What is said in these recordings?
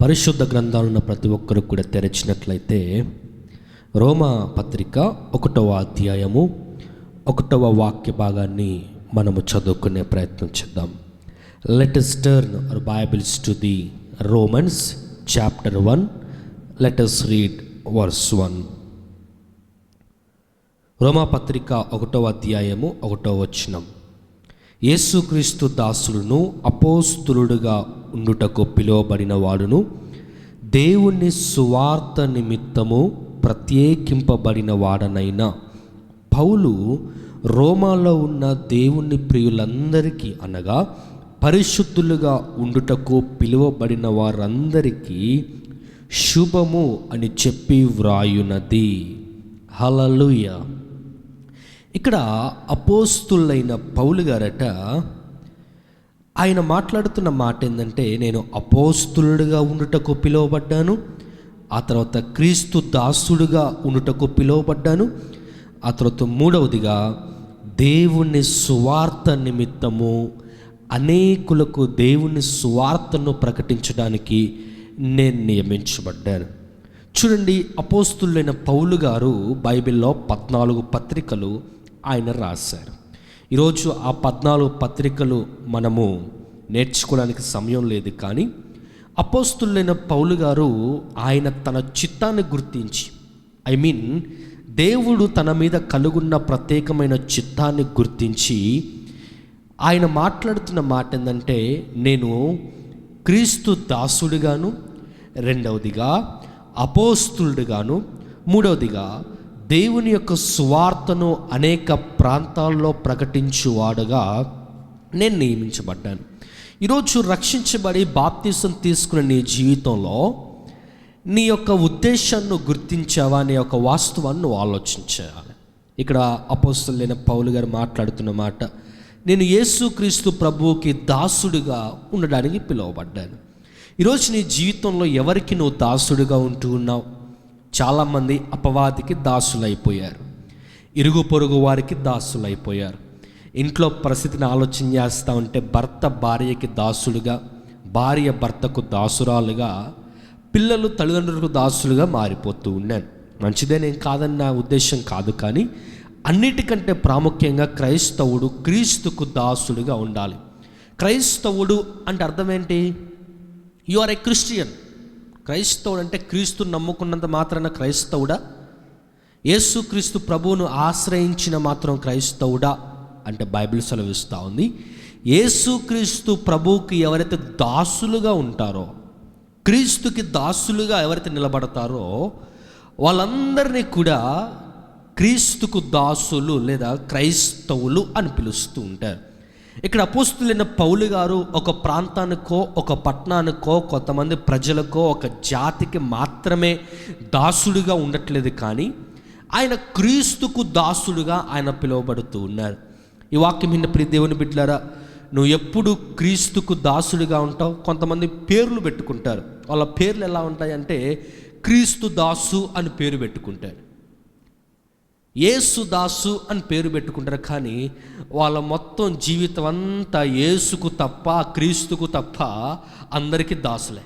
పరిశుద్ధ గ్రంథాలను ప్రతి ఒక్కరు కూడా తెరచినట్లయితే రోమా పత్రిక 1వ అధ్యాయము 1వ వాక్య భాగాన్ని మనము చదువుకునే ప్రయత్నం చేద్దాం. Let us turn our Bibles to the Romans chapter 1. Let us read verse 1. రోమా పత్రిక 1వ అధ్యాయము 1వ వచనం. యేసుక్రీస్తు దాసులను అపోస్తులుడుగా ఉండుటకు పిలువబడిన వాడును, దేవుని సువార్త నిమిత్తము ప్రత్యేకింపబడిన వాడనైన పౌలు రోమాలో ఉన్న దేవుని ప్రియులందరికీ అనగా పరిశుద్ధులుగా ఉండుటకు పిలువబడిన వారందరికీ శుభము అని చెప్పి వ్రాయునది. హల్లెలూయా. ఇక్కడ అపోస్తులైన పౌలు గారట, ఆయన మాట్లాడుతున్న మాట ఏంటంటే, నేను అపోస్తులుడిగా ఉండుటకు పిలువబడ్డాను, ఆ తర్వాత క్రీస్తు దాసుడుగా ఉండుటకు పిలువబడ్డాను, ఆ తర్వాత మూడవదిగా దేవుని సువార్త నిమిత్తము అనేకులకు దేవుని సువార్తను ప్రకటించడానికి నేను నియమించబడ్డాను. చూడండి, అపోస్తులైన పౌలు గారు బైబిల్లో 14 పత్రికలు ఆయన రాశారు. ఈరోజు ఆ 14 పత్రికలు మనము నేర్చుకోవడానికి సమయం లేదు, కానీ అపోస్తులైన పౌలు గారు ఆయన తన చిత్తాన్ని గుర్తించి, దేవుడు తన మీద కలుగున్న ప్రత్యేకమైన చిత్తాన్ని గుర్తించి ఆయన మాట్లాడుతున్న మాట ఏంటంటే, నేను క్రీస్తు దాసుడిగాను, రెండవదిగా అపోస్తులుడిగాను, మూడవదిగా దేవుని యొక్క సువార్తను అనేక ప్రాంతాల్లో ప్రకటించువాడుగా నేను నియమించబడ్డాను. ఈరోజు రక్షించబడి బాప్తిసం తీసుకున్న నీ జీవితంలో నీ యొక్క ఉద్దేశాన్ని గుర్తించావా, నీ యొక్క వాస్తవాన్ని నువ్వు ఆలోచించాలి. ఇక్కడ అపోస్తలుడైన పౌలు గారు మాట్లాడుతున్న మాట, నేను యేసుక్రీస్తు ప్రభువుకి దాసుడిగా ఉండడానికి పిలువబడ్డాను. ఈరోజు నీ జీవితంలో ఎవరికి నువ్వు దాసుడిగా ఉంటూ ఉన్నావు? చాలామంది అపవాదికి దాసులైపోయారు, ఇరుగు పొరుగు వారికి దాసులైపోయారు. ఇంట్లో పరిస్థితిని ఆలోచన చేస్తూ ఉంటే భర్త భార్యకి దాసులుగా, భార్య భర్తకు దాసురాలుగా, పిల్లలు తల్లిదండ్రులకు దాసులుగా మారిపోతూ ఉన్నాను. మంచిదే, నేను కాదని నా ఉద్దేశం కాదు, కానీ అన్నిటికంటే ప్రాముఖ్యంగా క్రైస్తవుడు క్రీస్తుకు దాసుడిగా ఉండాలి. క్రైస్తవుడు అంటే అర్థం ఏంటి? You are a Christian. క్రైస్తవుడు అంటే క్రీస్తు నమ్ముకున్నంత మాత్రాన క్రైస్తవుడా? యేసుక్రీస్తు ప్రభువును ఆశ్రయించిన మాత్రం క్రైస్తవుడా అంటే బైబిల్ సెలవిస్తూ ఉంది, యేసుక్రీస్తు ప్రభువుకి ఎవరైతే దాసులుగా ఉంటారో, క్రీస్తుకి దాసులుగా ఎవరైతే నిలబడతారో వాళ్ళందరినీ కూడా క్రీస్తుకు దాసులు లేదా క్రైస్తవులు అని పిలుస్తూ ఉంటారు. ఇక్కడ అపోస్తులైన పౌలు గారు ఒక ప్రాంతానికో, ఒక పట్టణానికో, కొంతమంది ప్రజలకో, ఒక జాతికి మాత్రమే దాసుడిగా ఉండట్లేదు, కానీ ఆయన క్రీస్తుకు దాసుడుగా ఆయన పిలువబడుతూ ఉన్నారు. ఈ వాక్యం విన్న ప్రియ దేవుని బిడ్డలారా, నువ్వు ఎప్పుడు క్రీస్తుకు దాసుడిగా ఉంటావు? కొంతమంది పేర్లు పెట్టుకుంటారు. వాళ్ళ పేర్లు ఎలా ఉంటాయంటే క్రీస్తు దాసు అని పేరు పెట్టుకుంటారు, యేసు దాసు అని పేరు పెట్టుకుంటారు, కానీ వాళ్ళ మొత్తం జీవితం అంతా యేసుకు తప్ప, క్రీస్తుకు తప్ప అందరికీ దాసులే.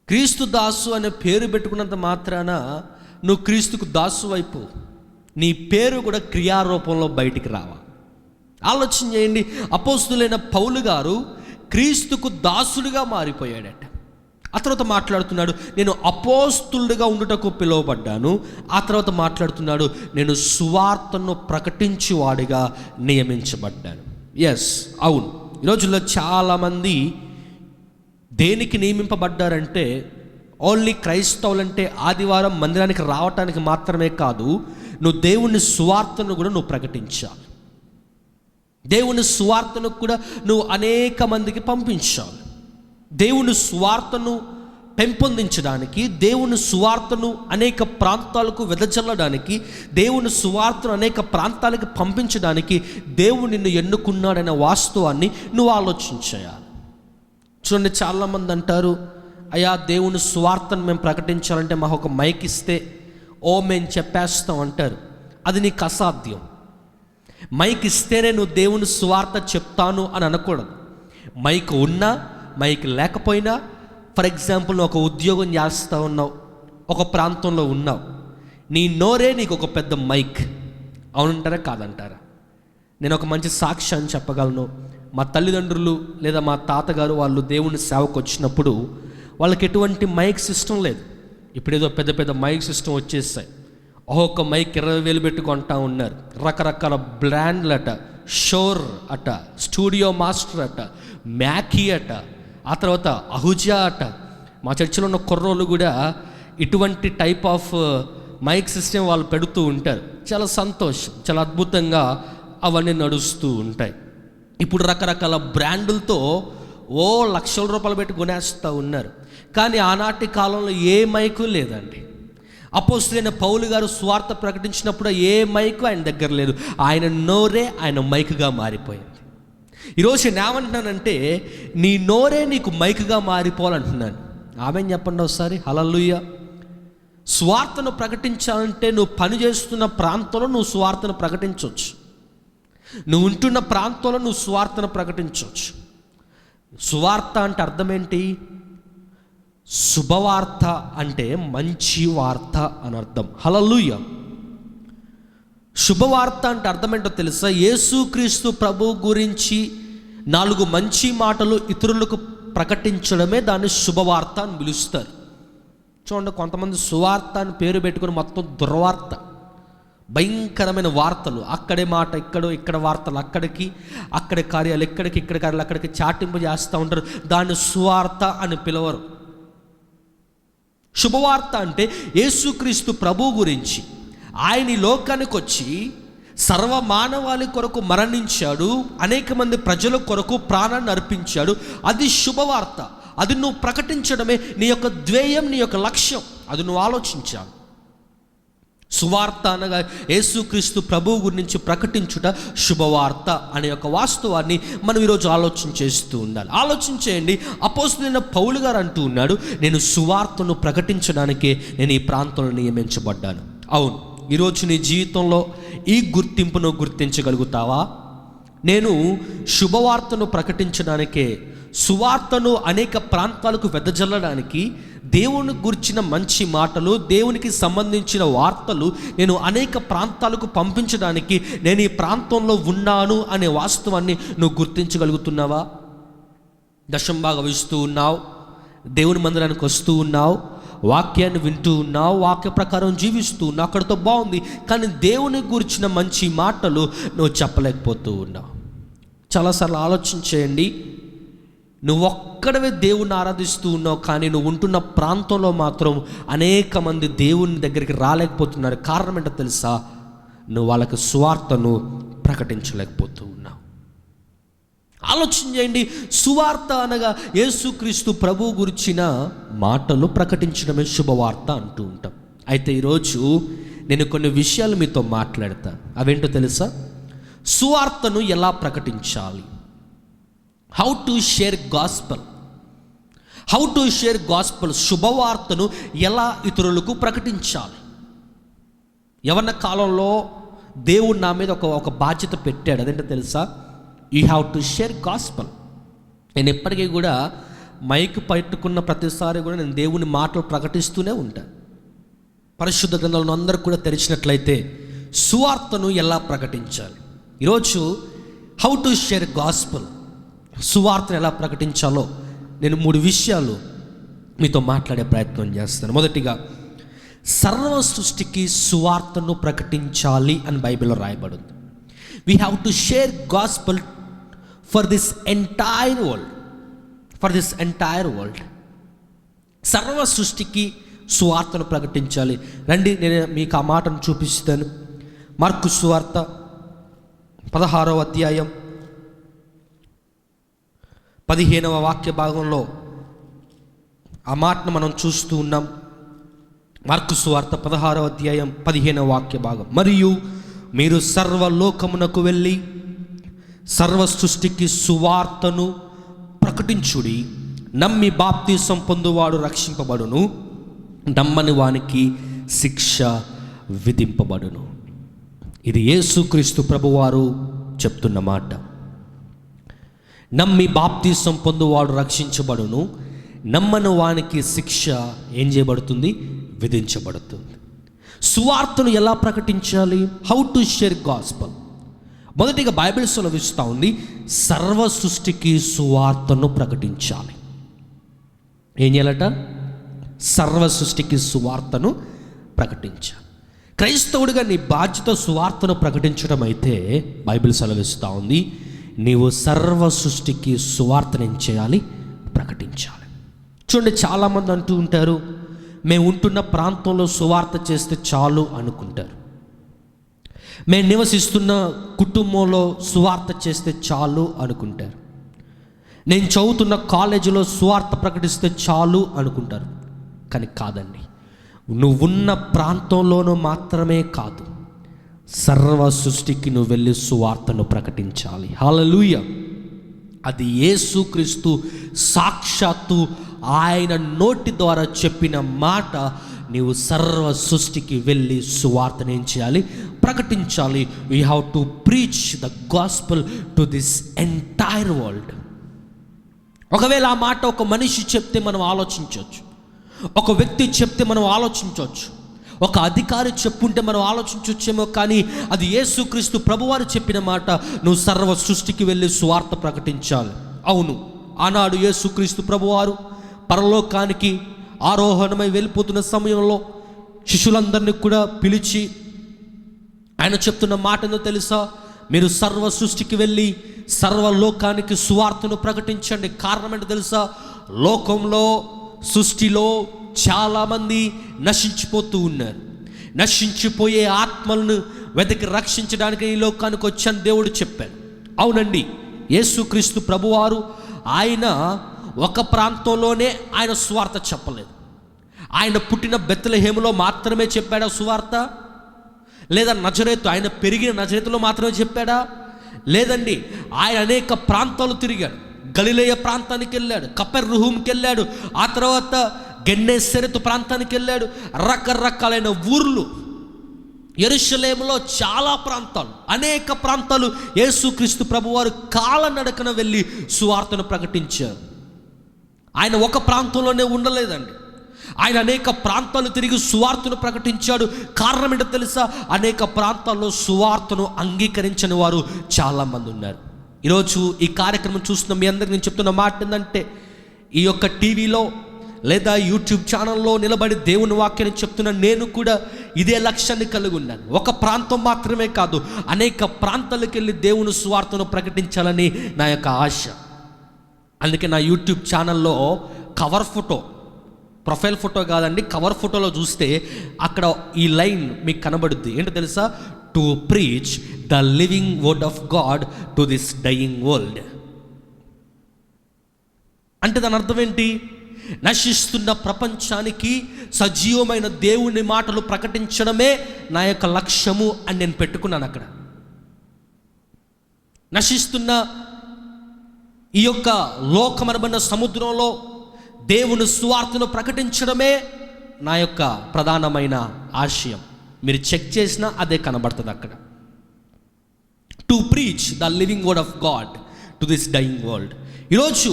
క్రీస్తు దాసు అనే పేరు పెట్టుకున్నంత మాత్రాన నువ్వు క్రీస్తుకు దాసు వైపు నీ పేరు కూడా క్రియారూపంలో బయటికి రావా? ఆలోచన చేయండి. అపోస్తులైన పౌలు గారు క్రీస్తుకు దాసుడిగా మారిపోయాడట. ఆ తర్వాత మాట్లాడుతున్నాడు, నేను అపోస్తులుడిగా ఉండుటకు పిలువబడ్డాను. ఆ తర్వాత మాట్లాడుతున్నాడు, నేను సువార్తను ప్రకటించువాడిగా నియమించబడ్డాను. ఎస్, అవును. ఈ రోజుల్లో చాలామంది దేనికి నియమింపబడ్డారంటే, ఓన్లీ క్రైస్తవులంటే ఆదివారం మందిరానికి రావటానికి మాత్రమే కాదు, నువ్వు దేవుని సువార్తను కూడా నువ్వు ప్రకటించాలి. దేవుని సువార్తను కూడా నువ్వు అనేక మందికి పంపించాలి. దేవుని సువార్తను పెంపొందించడానికి, దేవుని సువార్తను అనేక ప్రాంతాలకు వెదజల్లడానికి, దేవుని సువార్తను అనేక ప్రాంతాలకు పంపించడానికి దేవుడు నిన్ను ఎన్నుకున్నాడనే వాస్తవాన్ని నువ్వు ఆలోచించేయాలి. చూడండి, చాలామంది అంటారు, అయ్యా దేవుని సువార్తను మేము ప్రకటించాలంటే మాకు ఒక మైక్ ఇస్తే మేము చెప్పేస్తాం అంటారు. అది నీకు అసాధ్యం. మైక్ ఇస్తేనే నువ్వు దేవుని సువార్త చెప్తాను అని అనకూడదు. మైక్ ఉన్నా మైక్ లేకపోయినా ఫర్ ఎగ్జాంపుల్ నువ్వు ఒక ఉద్యోగం చేస్తూ ఉన్నావు, ఒక ప్రాంతంలో ఉన్నావు, నీ నోరే నీకు ఒక పెద్ద మైక్. అవునంటారా కాదంటారా? నేను ఒక మంచి సాక్ష్యాన్ని చెప్పగలను. మా తల్లిదండ్రులు లేదా మా తాతగారు వాళ్ళు దేవుని సేవకు వచ్చినప్పుడు వాళ్ళకి ఎటువంటి మైక్ సిస్టమ్ లేదు. ఇప్పుడేదో పెద్ద పెద్ద మైక్ సిస్టమ్ వచ్చేసాయి. ఒక్కొక్క మైక్ 20,000 పెట్టి కొంటా ఉన్నారు. రకరకాల బ్రాండ్లు అట, షోర్ అట, స్టూడియో మాస్టర్ అట, మ్యాకీ అట, ఆ తర్వాత అహుజా అట. మా చర్చిలో ఉన్న కుర్రోళ్ళు కూడా ఇటువంటి టైప్ ఆఫ్ మైక్ సిస్టమ్ వాళ్ళు పెడుతూ ఉంటారు. చాలా సంతోషం, చాలా అద్భుతంగా అవన్నీ నడుస్తూ ఉంటాయి. ఇప్పుడు రకరకాల బ్రాండులతో లక్షల రూపాయలు పెట్టి కొనేస్తూ ఉన్నారు. కానీ ఆనాటి కాలంలో ఏ మైకు లేదండి. అపోస్తలుడైన పౌలు గారు స్వార్థ ప్రకటించినప్పుడు ఏ మైకు ఆయన దగ్గర లేదు. ఆయన నోరే ఆయన మైకుగా మారిపోయింది. ఈరోజు నేను ఏమంటున్నానంటే, నీ నోరే నీకు మైకుగా మారిపోవాలంటున్నాను. ఆమెన్ చెప్పండి ఒకసారి. హల్లెలూయా. స్వార్థను ప్రకటించాలంటే నువ్వు పనిచేస్తున్న ప్రాంతంలో నువ్వు స్వార్థను ప్రకటించవచ్చు. నువ్వు ఉంటున్న ప్రాంతంలో నువ్వు స్వార్థను ప్రకటించవచ్చు. సువార్త అంటే అర్థం ఏంటి? శుభవార్త అంటే మంచి వార్త అని అర్థం. హల్లెలూయా. శుభవార్త అంటే అర్థం ఏంటో తెలుసా? యేసుక్రీస్తు ప్రభు గురించి 4 మంచి మాటలు ఇతరులకు ప్రకటించడమే దాన్ని శుభవార్త అని పిలుస్తారు. చూడండి, కొంతమంది సువార్త అని పేరు పెట్టుకుని మొత్తం దుర్వార్త, భయంకరమైన వార్తలు, అక్కడే మాట ఇక్కడ వార్తలు అక్కడికి, అక్కడే కార్యాలు ఇక్కడ కార్యాలు అక్కడికి చాటింపు చేస్తూ ఉంటారు. దాన్ని సువార్త అని పిలవరు. శుభవార్త అంటే యేసుక్రీస్తు ప్రభు గురించి, ఆయన ఈ లోకానికి వచ్చి సర్వమానవాళి కొరకు మరణించాడు, అనేక మంది ప్రజల కొరకు ప్రాణాన్ని అర్పించాడు. అది శుభవార్త. అది నువ్వు ప్రకటించడమే నీ యొక్క ధ్యేయం, నీ యొక్క లక్ష్యం. అది నువ్వు ఆలోచించాలి. సువార్త అనగా యేసుక్రీస్తు ప్రభువు గురించి ప్రకటించుట శుభవార్త అనే ఒక వాస్తవాన్ని మనం ఈరోజు ఆలోచన చేస్తూ ఉండాలి. ఆలోచించేయండి. అపోస్తలుడైన పౌలు గారు అంటూ ఉన్నాడు, నేను సువార్తను ప్రకటించడానికే నేను ఈ ప్రాంతంలో నియమించబడ్డాను. అవును, ఈరోజు నీ జీవితంలో ఈ గుర్తింపును గుర్తించగలుగుతావా? నేను శుభవార్తను ప్రకటించడానికే, సువార్తను అనేక ప్రాంతాలకు వెదజల్లడానికి, దేవుని గురించిన మంచి మాటలు, దేవునికి సంబంధించిన వార్తలు నేను అనేక ప్రాంతాలకు పంపించడానికి నేను ఈ ప్రాంతంలో ఉన్నాను అనే వాస్తవాన్ని నువ్వు గుర్తించగలుగుతున్నావా? దశంభాగం ఇస్తూ ఉన్నావు, దేవుని మందిరానికి వస్తూ ఉన్నావు, వాక్యాన్ని వింటూ ఉన్నావు, వాక్య ప్రకారం జీవిస్తూ ఉన్నావు, అక్కడితో బాగుంది. కానీ దేవుని గురించిన మంచి మాటలు నువ్వు చెప్పలేకపోతూ ఉన్నావు. చాలాసార్లు ఆలోచించేయండి. నువ్వు ఒక్కడవే దేవుణ్ణి ఆరాధిస్తూ ఉన్నావు, కానీ నువ్వు ఉంటున్న ప్రాంతంలో మాత్రం అనేక మంది దేవుని దగ్గరికి రాలేకపోతున్నారు. కారణం ఏంటో తెలుసా? నువ్వు వాళ్ళకి సువార్తను ప్రకటించలేకపోతూ ఉన్నావు. ఆలోచన చేయండి. సువార్త అనగా యేసుక్రీస్తు ప్రభు గురించిన మాటలు ప్రకటించడమే శుభవార్త అంటూ ఉంటాం. అయితే ఈరోజు నేను కొన్ని విషయాలు మీతో మాట్లాడతాను. అవేంటో తెలుసా? సువార్తను ఎలా ప్రకటించాలి, హౌ టు షేర్ గాస్పల్. శుభవార్తను ఎలా ఇతరులకు ప్రకటించాలి. యవ్వన కాలంలో దేవుడు నా మీద ఒక బాధ్యత పెట్టాడు. అదేంటో తెలుసా? You have to share gospel. నేను ఎప్పటికీ కూడా మైక్ పట్టుకున్న ప్రతిసారి కూడా నేను దేవుని మాటలు ప్రకటిస్తూనే ఉంటాను. పరిశుద్ధ గ్రంథాలను అందరూ కూడా తెరిచినట్లయితే సువార్తను ఎలా ప్రకటించాలి. ఈరోజు హౌ టు షేర్ గాస్పల్, సువార్తను ఎలా ప్రకటించాలో నేను 3 విషయాలు మీతో మాట్లాడే ప్రయత్నం చేస్తాను. మొదటిగా, సర్వ సృష్టికి సువార్తను ప్రకటించాలి అని బైబిల్లో రాయబడింది. We have to share gospel for this entire world. సర్వ సృష్టికి సువార్తను ప్రకటించాలి. రండి, నేను మీకు ఆ మాటను చూపిస్తాను. మార్కు సువార్త 16వ అధ్యాయం 15వ వాక్య భాగంలో ఆ మాటను మనం చూస్తూ ఉన్నాం. మార్కు సువార్త 16వ అధ్యాయం 15వ వాక్య భాగం. మరియు మీరు సర్వలోకమునకు వెళ్ళి సర్వ సృష్టికి సువార్తను ప్రకటించుడి. నమ్మి బాప్తీసం పొందువాడు రక్షింపబడును, నమ్మని వానికి శిక్ష విధింపబడును. ఇది యేసుక్రీస్తు ప్రభువారు చెప్తున్న మాట. నమ్మి బాప్తీసం పొందువాడు రక్షించబడును, నమ్మని వానికి శిక్ష ఏం చేయబడుతుంది? విధించబడుతుంది. సువార్తను ఎలా ప్రకటించాలి? How to share gospel. మొదటిగా బైబిల్ సెలవిస్తూ ఉంది, సర్వ సృష్టికి సువార్తను ప్రకటించాలి. ఏం చేయాలట? సర్వ సృష్టికి సువార్తను ప్రకటించాలి. క్రైస్తవుడిగా నీ బాధ్యత సువార్తను ప్రకటించడం అయితే బైబిల్ సెలవిస్తూ ఉంది, నీవు సర్వ సృష్టికి సువార్తను ఏం చేయాలి? ప్రకటించాలి. చూడండి, చాలామంది అంటూ ఉంటారు, మేము ఉంటున్న ప్రాంతంలో సువార్త చేస్తే చాలు అనుకుంటారు. మేము నివసిస్తున్న కుటుంబంలో సువార్త చేస్తే చాలు అనుకుంటారు. నేను చదువుతున్న కాలేజీలో సువార్త ప్రకటిస్తే చాలు అనుకుంటారు. కానీ కాదండి, నువ్వున్న ప్రాంతంలోనూ మాత్రమే కాదు, సర్వ సృష్టికి నువ్వు వెళ్ళి సువార్తను ప్రకటించాలి. హల్లెలూయా. అది యేసుక్రీస్తు సాక్షాత్తు ఆయన నోటి ద్వారా చెప్పిన మాట. నీవు సర్వ సృష్టికి వెళ్ళి సువార్తను ఏం చేయాలి? ప్రకటించాలి. We have to preach the gospel to this entire world. ఒకవేళ ఆ మాట ఒక మనిషి చెప్తే మనం ఆలోచించవచ్చు, ఒక వ్యక్తి చెప్తే మనం ఆలోచించవచ్చు, ఒక అధికారి చెప్పుంటే మనం ఆలోచించవచ్చేమో. కానీ అది యేసుక్రీస్తు ప్రభువారు చెప్పిన మాట, నువ్వు సర్వ సృష్టికి వెళ్ళి సువార్త ప్రకటించాలి. అవును, ఆనాడు యేసుక్రీస్తు ప్రభువారు పరలోకానికి ఆరోహణమై వెళ్ళిపోతున్న సమయంలో శిష్యులందరినీ కూడా పిలిచి ఆయన చెప్తున్న మాట ఏందో తెలుసా? మీరు సర్వ సృష్టికి వెళ్ళి సర్వలోకానికి సువార్తను ప్రకటించండి. కారణం ఏంటో తెలుసా? లోకంలో, సృష్టిలో చాలామంది నశించిపోతూ ఉన్నారు. నశించిపోయే ఆత్మలను వెతికి రక్షించడానికి ఈ లోకానికి వచ్చాను దేవుడు చెప్పాను. అవునండి, యేసుక్రీస్తు ప్రభువారు ఆయన ఒక ప్రాంతంలోనే ఆయన సువార్త చెప్పలేదు. ఆయన పుట్టిన బెత్లెహేములో మాత్రమే చెప్పాడా సువార్త? లేదా నజరేతు, ఆయన పెరిగిన నజరేతులో మాత్రమే చెప్పాడా? లేదండి, ఆయన అనేక ప్రాంతాలు తిరిగాడు. గలిలయ ప్రాంతానికి వెళ్ళాడు, కపెర్నహూముకి వెళ్ళాడు, ఆ తర్వాత గెన్నేసరెతు ప్రాంతానికి వెళ్ళాడు. రకరకాలైన ఊర్లు, యెరూషలేములో చాలా ప్రాంతాలు, అనేక ప్రాంతాలు యేసుక్రీస్తు ప్రభువారు కాలనడకన వెళ్ళి సువార్తను ప్రకటించారు. ఆయన ఒక ప్రాంతంలోనే ఉండలేదండి, ఆయన అనేక ప్రాంతాలు తిరిగి సువార్తను ప్రకటించాడు. కారణం ఏంటో తెలుసా? అనేక ప్రాంతాల్లో సువార్తను అంగీకరించని వారు చాలామంది ఉన్నారు. ఈరోజు ఈ కార్యక్రమం చూస్తున్న మీ అందరికి నేను చెప్తున్న మాట ఏంటంటే, ఈ యొక్క టీవీలో లేదా యూట్యూబ్ ఛానల్లో నిలబడి దేవుని వాక్యాన్ని చెప్తున్న నేను కూడా ఇదే లక్ష్యాన్ని కలిగి ఉన్నాను. ఒక ప్రాంతం మాత్రమే కాదు, అనేక ప్రాంతాలకు వెళ్ళి దేవుని సువార్తను ప్రకటించాలని నా యొక్క ఆశ. అందుకే నా యూట్యూబ్ ఛానల్లో కవర్ ఫోటో, ప్రొఫైల్ ఫోటో కాదండి, కవర్ ఫోటోలో చూస్తే అక్కడ ఈ లైన్ మీకు కనబడుద్ది. ఏంటో తెలుసా? To preach the living word of God to this dying world. అంటే దాని అర్థం ఏంటి? నశిస్తున్న ప్రపంచానికి సజీవమైన దేవుని మాటలు ప్రకటించడమే నా యొక్క లక్ష్యము అని నేను పెట్టుకున్నాను. అక్కడ నశిస్తున్న ఈ యొక్క లోకమనబడిన సముద్రంలో దేవుని సువార్తను ప్రకటించడమే నా యొక్క ప్రధానమైన ఆశయం. మీరు చెక్ చేసినా అదే కనబడుతుంది అక్కడ. To preach the living word of God to this dying world. ఈరోజు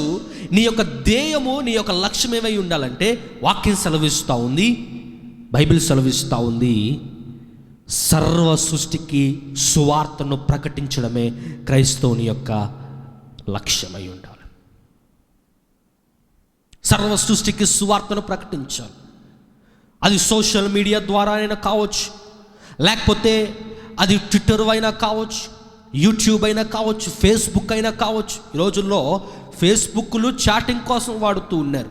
నీ యొక్క ధ్యేయము, నీ యొక్క లక్ష్యం ఏమై ఉండాలంటే, వాక్యం సెలవిస్తూ ఉంది, బైబిల్ సెలవిస్తూ ఉంది, సర్వ సృష్టికి సువార్తను ప్రకటించడమే క్రైస్తవుని యొక్క లక్ష్యమై ఉండాలి. సర్వ సృష్టికి సువార్తను ప్రకటించాలి. అది సోషల్ మీడియా ద్వారా అయినా కావచ్చు, లేకపోతే అది ట్విట్టర్ అయినా కావచ్చు, యూట్యూబ్ అయినా కావచ్చు, ఫేస్బుక్ అయినా కావచ్చు. ఈ రోజుల్లో ఫేస్బుక్లు చాటింగ్ కోసం వాడుతూ ఉన్నారు.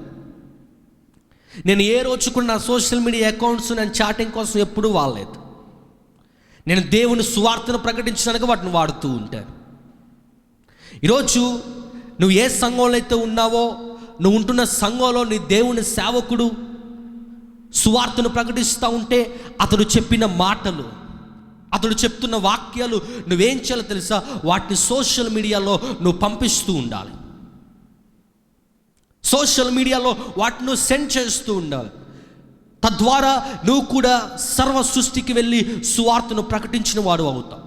నేను ఏ రోజు కూడా నా సోషల్ మీడియా అకౌంట్స్ నేను చాటింగ్ కోసం ఎప్పుడూ వాడలేదు. నేను దేవుని సువార్తను ప్రకటించడానికి వాటిని వాడుతూ ఉంటాను. ఈరోజు నువ్వు ఏ సంఘంలో అయితే ఉన్నావో, నువ్వు ఉంటున్న సంఘంలో నీ దేవుని సేవకుడు సువార్తను ప్రకటిస్తూ ఉంటే, అతడు చెప్పిన మాటలు, అతడు చెప్తున్న వాక్యాలు నువ్వేం చేయాలో తెలుసా? వాటిని సోషల్ మీడియాలో నువ్వు పంపిస్తూ ఉండాలి. సోషల్ మీడియాలో వాటిని సెండ్ చేస్తూ ఉండాలి. తద్వారా నువ్వు కూడా సర్వ సృష్టికి వెళ్ళి సువార్తను ప్రకటించిన వాడు అవుతావు.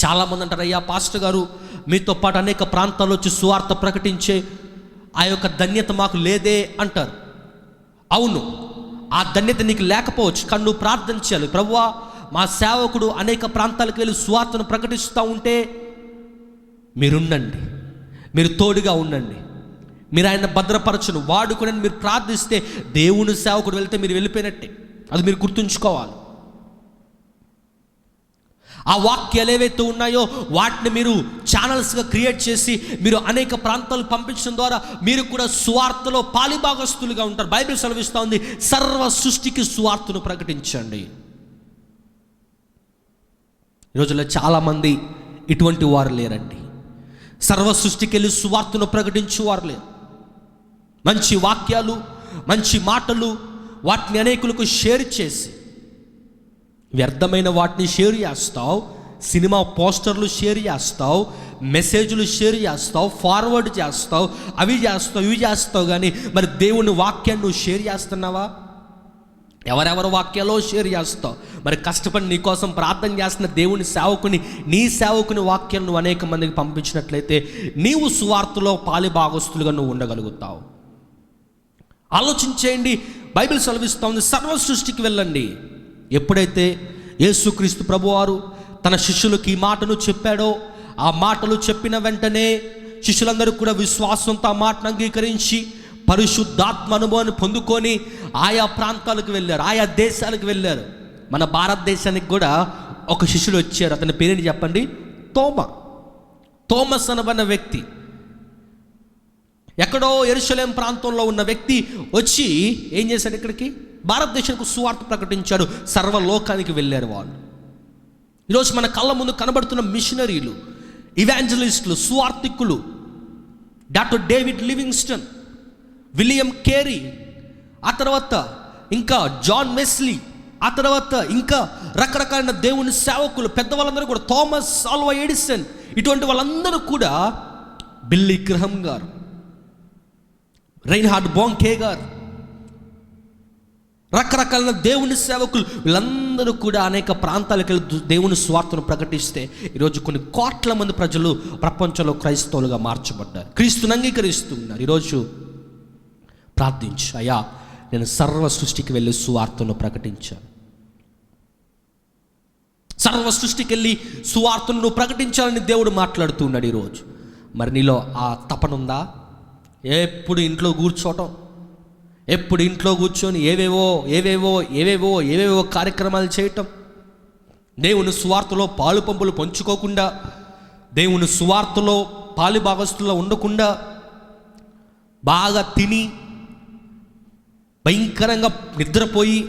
చాలామంది అంటారు, అయ్యా పాస్టర్ గారు, మీతో పాటు అనేక ప్రాంతాల్లో వచ్చి సువార్త ప్రకటించే ఆ యొక్క ధన్యత మాకు లేదే అంటారు. అవును, ఆ ధన్యత నీకు లేకపోవచ్చు, కానీ నువ్వు ప్రార్థన చేయాలి. ప్రభువా, మా సేవకుడు అనేక ప్రాంతాలకు వెళ్ళి సువార్తను ప్రకటిస్తూ ఉంటే మీరుండండి, మీరు తోడుగా ఉండండి, మీరు ఆయన భద్రపరచును వాడుకుని మీరు ప్రార్థిస్తే దేవుని సేవకుడు వెళ్తే మీరు వెళ్ళిపోయినట్టే. అది మీరు గుర్తుంచుకోవాలి. ఆ వాక్యాలు ఏవైతే ఉన్నాయో వాటిని మీరు ఛానల్స్గా క్రియేట్ చేసి మీరు అనేక ప్రాంతాలకు పంపించడం ద్వారా మీరు కూడా సువార్తలో పాలిభాగస్తులుగా ఉంటారు. బైబిల్ సెలవిస్తూ ఉంది, సర్వ సృష్టికి సువార్తను ప్రకటించండి. ఈ రోజుల్లో చాలామంది ఇటువంటి వారు లేరండి. సర్వ సృష్టికి వెళ్ళి సువార్తను ప్రకటించేవారు లేరు. మంచి వాక్యాలు, మంచి మాటలు, వాటిని అనేకులకు షేర్ చేసి వ్యర్థమైన వాటిని షేర్ చేస్తావు, సినిమా పోస్టర్లు షేర్ చేస్తావు, మెసేజ్లు షేర్ చేస్తావు, ఫార్వర్డ్ చేస్తావు, అవి చేస్తావు, ఇవి చేస్తావు, కానీ మరి దేవుని వాక్యాన్ని నువ్వు షేర్ చేస్తున్నావా? ఎవరెవరు వాక్యాలో షేర్ చేస్తావు. మరి కష్టపడి నీ కోసం ప్రార్థన చేస్తున్న దేవుని సేవకుని, నీ సేవకుని వాక్యాలు నువ్వు అనేక మందికి పంపించినట్లయితే నీవు సువార్తలో పాలిభాగస్తులుగా నువ్వు ఉండగలుగుతావు. ఆలోచించేయండి. బైబిల్ సెలవిస్తూ ఉంది, సర్వ సృష్టికి వెళ్ళండి. ఎప్పుడైతే యేసుక్రీస్తు ప్రభువారు తన శిష్యులకు ఈ మాటను చెప్పాడో, ఆ మాటలు చెప్పిన వెంటనే శిష్యులందరూ కూడా విశ్వాసంతో ఆ మాటను అంగీకరించి పరిశుద్ధాత్మ అనుభవాన్ని పొందుకొని ఆయా ప్రాంతాలకు వెళ్ళారు, ఆయా దేశాలకు వెళ్ళారు. మన భారతదేశానికి కూడా ఒక శిష్యుడు వచ్చారు. అతని పేరుని చెప్పండి, థోమస్ అనబడిన వ్యక్తి. ఎక్కడో యెరూషలేం ప్రాంతంలో ఉన్న వ్యక్తి వచ్చి ఏం చేశాడు? ఇక్కడికి భారతదేశానికి సువార్త ప్రకటించాడు. సర్వలోకానికి వెళ్ళారు వాళ్ళు. ఈరోజు మన కళ్ళ ముందు కనబడుతున్న మిషనరీలు, ఇవాంజలిస్టులు, సువార్థికులు, doctor David Livingstone, William Carey, ఆ తర్వాత ఇంకా జాన్ వెస్లీ, ఆ తర్వాత ఇంకా రకరకాలైన దేవుని సేవకులు, పెద్దవాళ్ళందరూ కూడా, థామస్ ఆల్వా ఎడిసన్, ఇటువంటి వాళ్ళందరూ కూడా, బిల్లీ గ్రహం గారు, రైన్హార్డ్ బోంకే గారు, రకరకాల దేవుని సేవకులు, వీళ్ళందరూ కూడా అనేక ప్రాంతాలకు వెళ్ళి దేవుని స్వార్థను ప్రకటిస్తే ఈరోజు కొన్ని కోట్ల మంది ప్రజలు ప్రపంచంలో క్రైస్తవులుగా మార్చబడ్డారు, క్రీస్తుని అంగీకరిస్తున్నారు. ఈరోజు ప్రార్థించు, అయ్యా నేను సర్వ సృష్టికి వెళ్ళి సువార్తను ప్రకటించాను, సర్వ సృష్టికి వెళ్ళి సువార్తను నువ్వు ప్రకటించాలని దేవుడు మాట్లాడుతూ ఉన్నాడు ఈరోజు. మరి నీలో ఆ తపన ఉందా? ఎప్పుడు ఇంట్లో కూర్చోవటం, ఎప్పుడు ఇంట్లో కూర్చొని ఏవేవో కార్యక్రమాలు చేయటం, దేవుని సువార్తలో పాలు పంపులు పంచుకోకుండా, దేవుని సువార్తలో పాలిభాగస్తుల్లో ఉండకుండా, బాగా తిని భయంకరంగా నిద్రపోయి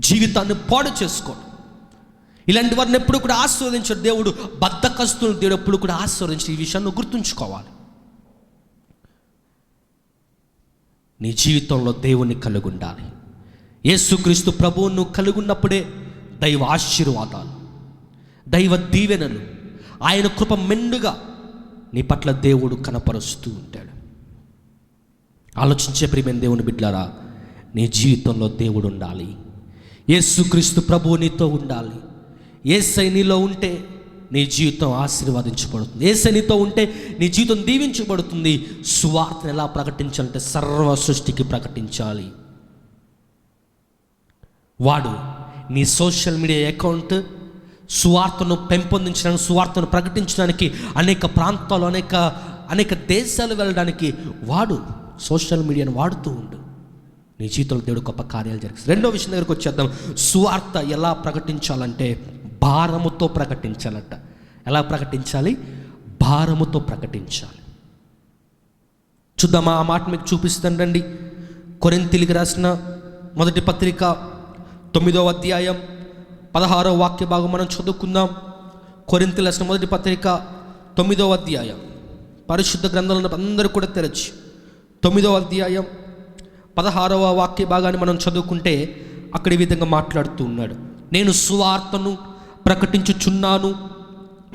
జీవితాన్ని పాడు చేసుకోవడం, ఇలాంటి వారిని ఎప్పుడు కూడా ఆశీర్వదించాడు దేవుడు. బద్ధకస్తులను దేవుడు ఎప్పుడు కూడా ఆశీర్వదించి ఈ విషయాన్ని గుర్తుంచుకోవాలి. నీ జీవితంలో దేవుని కలిగి ఉండాలి. యేసుక్రీస్తు ప్రభువును కలిగి ఉన్నప్పుడే దైవ ఆశీర్వాదాలు, దైవ దీవెనలు, ఆయన కృప మెండుగా నీ పట్ల దేవుడు కనపరుస్తూ ఉంటాడు. ఆలోచించే ప్రియమైన దేవుని బిడ్డలారా, నీ జీవితంలో దేవుడు ఉండాలి. యేసుక్రీస్తు ప్రభువు నీతో ఉండాలి. యేసయ్య నీలో ఉంటే నీ జీవితం ఆశీర్వదించబడుతుంది. యేసయ్య నీతో ఉంటే నీ జీవితం దీవించబడుతుంది. సువార్తను ఎలా ప్రకటించాలంటే సర్వ సృష్టికి ప్రకటించాలి. వాడు నీ సోషల్ మీడియా అకౌంట్ సువార్తను పెంపొందించడానికి, సువార్తను ప్రకటించడానికి, అనేక ప్రాంతాలు, అనేక దేశాలు వెళ్ళడానికి వాడు సోషల్ మీడియాను వాడుతూ ఉండు. నీ జీవితంలో దేవుడు గొప్ప కార్యాలు జరిగిస్తాడు. రెండో విషయం దగ్గరకు వచ్చేద్దాం. సువార్త ఎలా ప్రకటించాలంటే భారముతో ప్రకటించాలట. ఎలా ప్రకటించాలి? భారముతో ప్రకటించాలి. చూద్దామా? ఆ మాట మీకు చూపిస్తాను రండి. కొరింథీయులకు రాసిన మొదటి పత్రిక 9వ అధ్యాయం 16వ వాక్య భాగం మనం చదువుకుందాం. కొరింథీయులకు రాసిన మొదటి పత్రిక 9వ అధ్యాయం, పరిశుద్ధ గ్రంథాలను అందరూ కూడా తెరచి 9వ అధ్యాయం 16వ వాక్య భాగాన్ని మనం చదువుకుంటే అక్కడ ఈ విధంగా మాట్లాడుతూ ఉన్నాడు. నేను సువార్తను ప్రకటించుచున్నాను,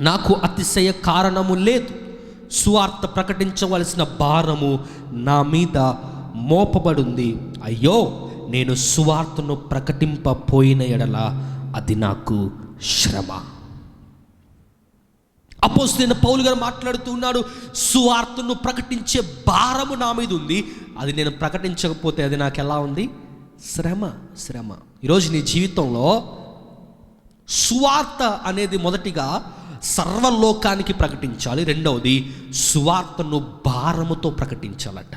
నాకు అతిశయ కారణము లేదు. సువార్త ప్రకటించవలసిన భారము నా మీద మోపబడింది. అయ్యో, నేను సువార్తను ప్రకటింపపోయిన ఎడల అది నాకు శ్రమ. అపోస్తలుడైన పౌలు గారు మాట్లాడుతూ ఉన్నాడు, సువార్తను ప్రకటించే భారము నా మీద ఉంది, అది నేను ప్రకటించకపోతే అది నాకు ఎలా ఉంది? శ్రమ. ఈరోజు నీ జీవితంలో సువార్త అనేది మొదటిగా సర్వలోకానికి ప్రకటించాలి. రెండవది సువార్తను భారముతో ప్రకటించాలట.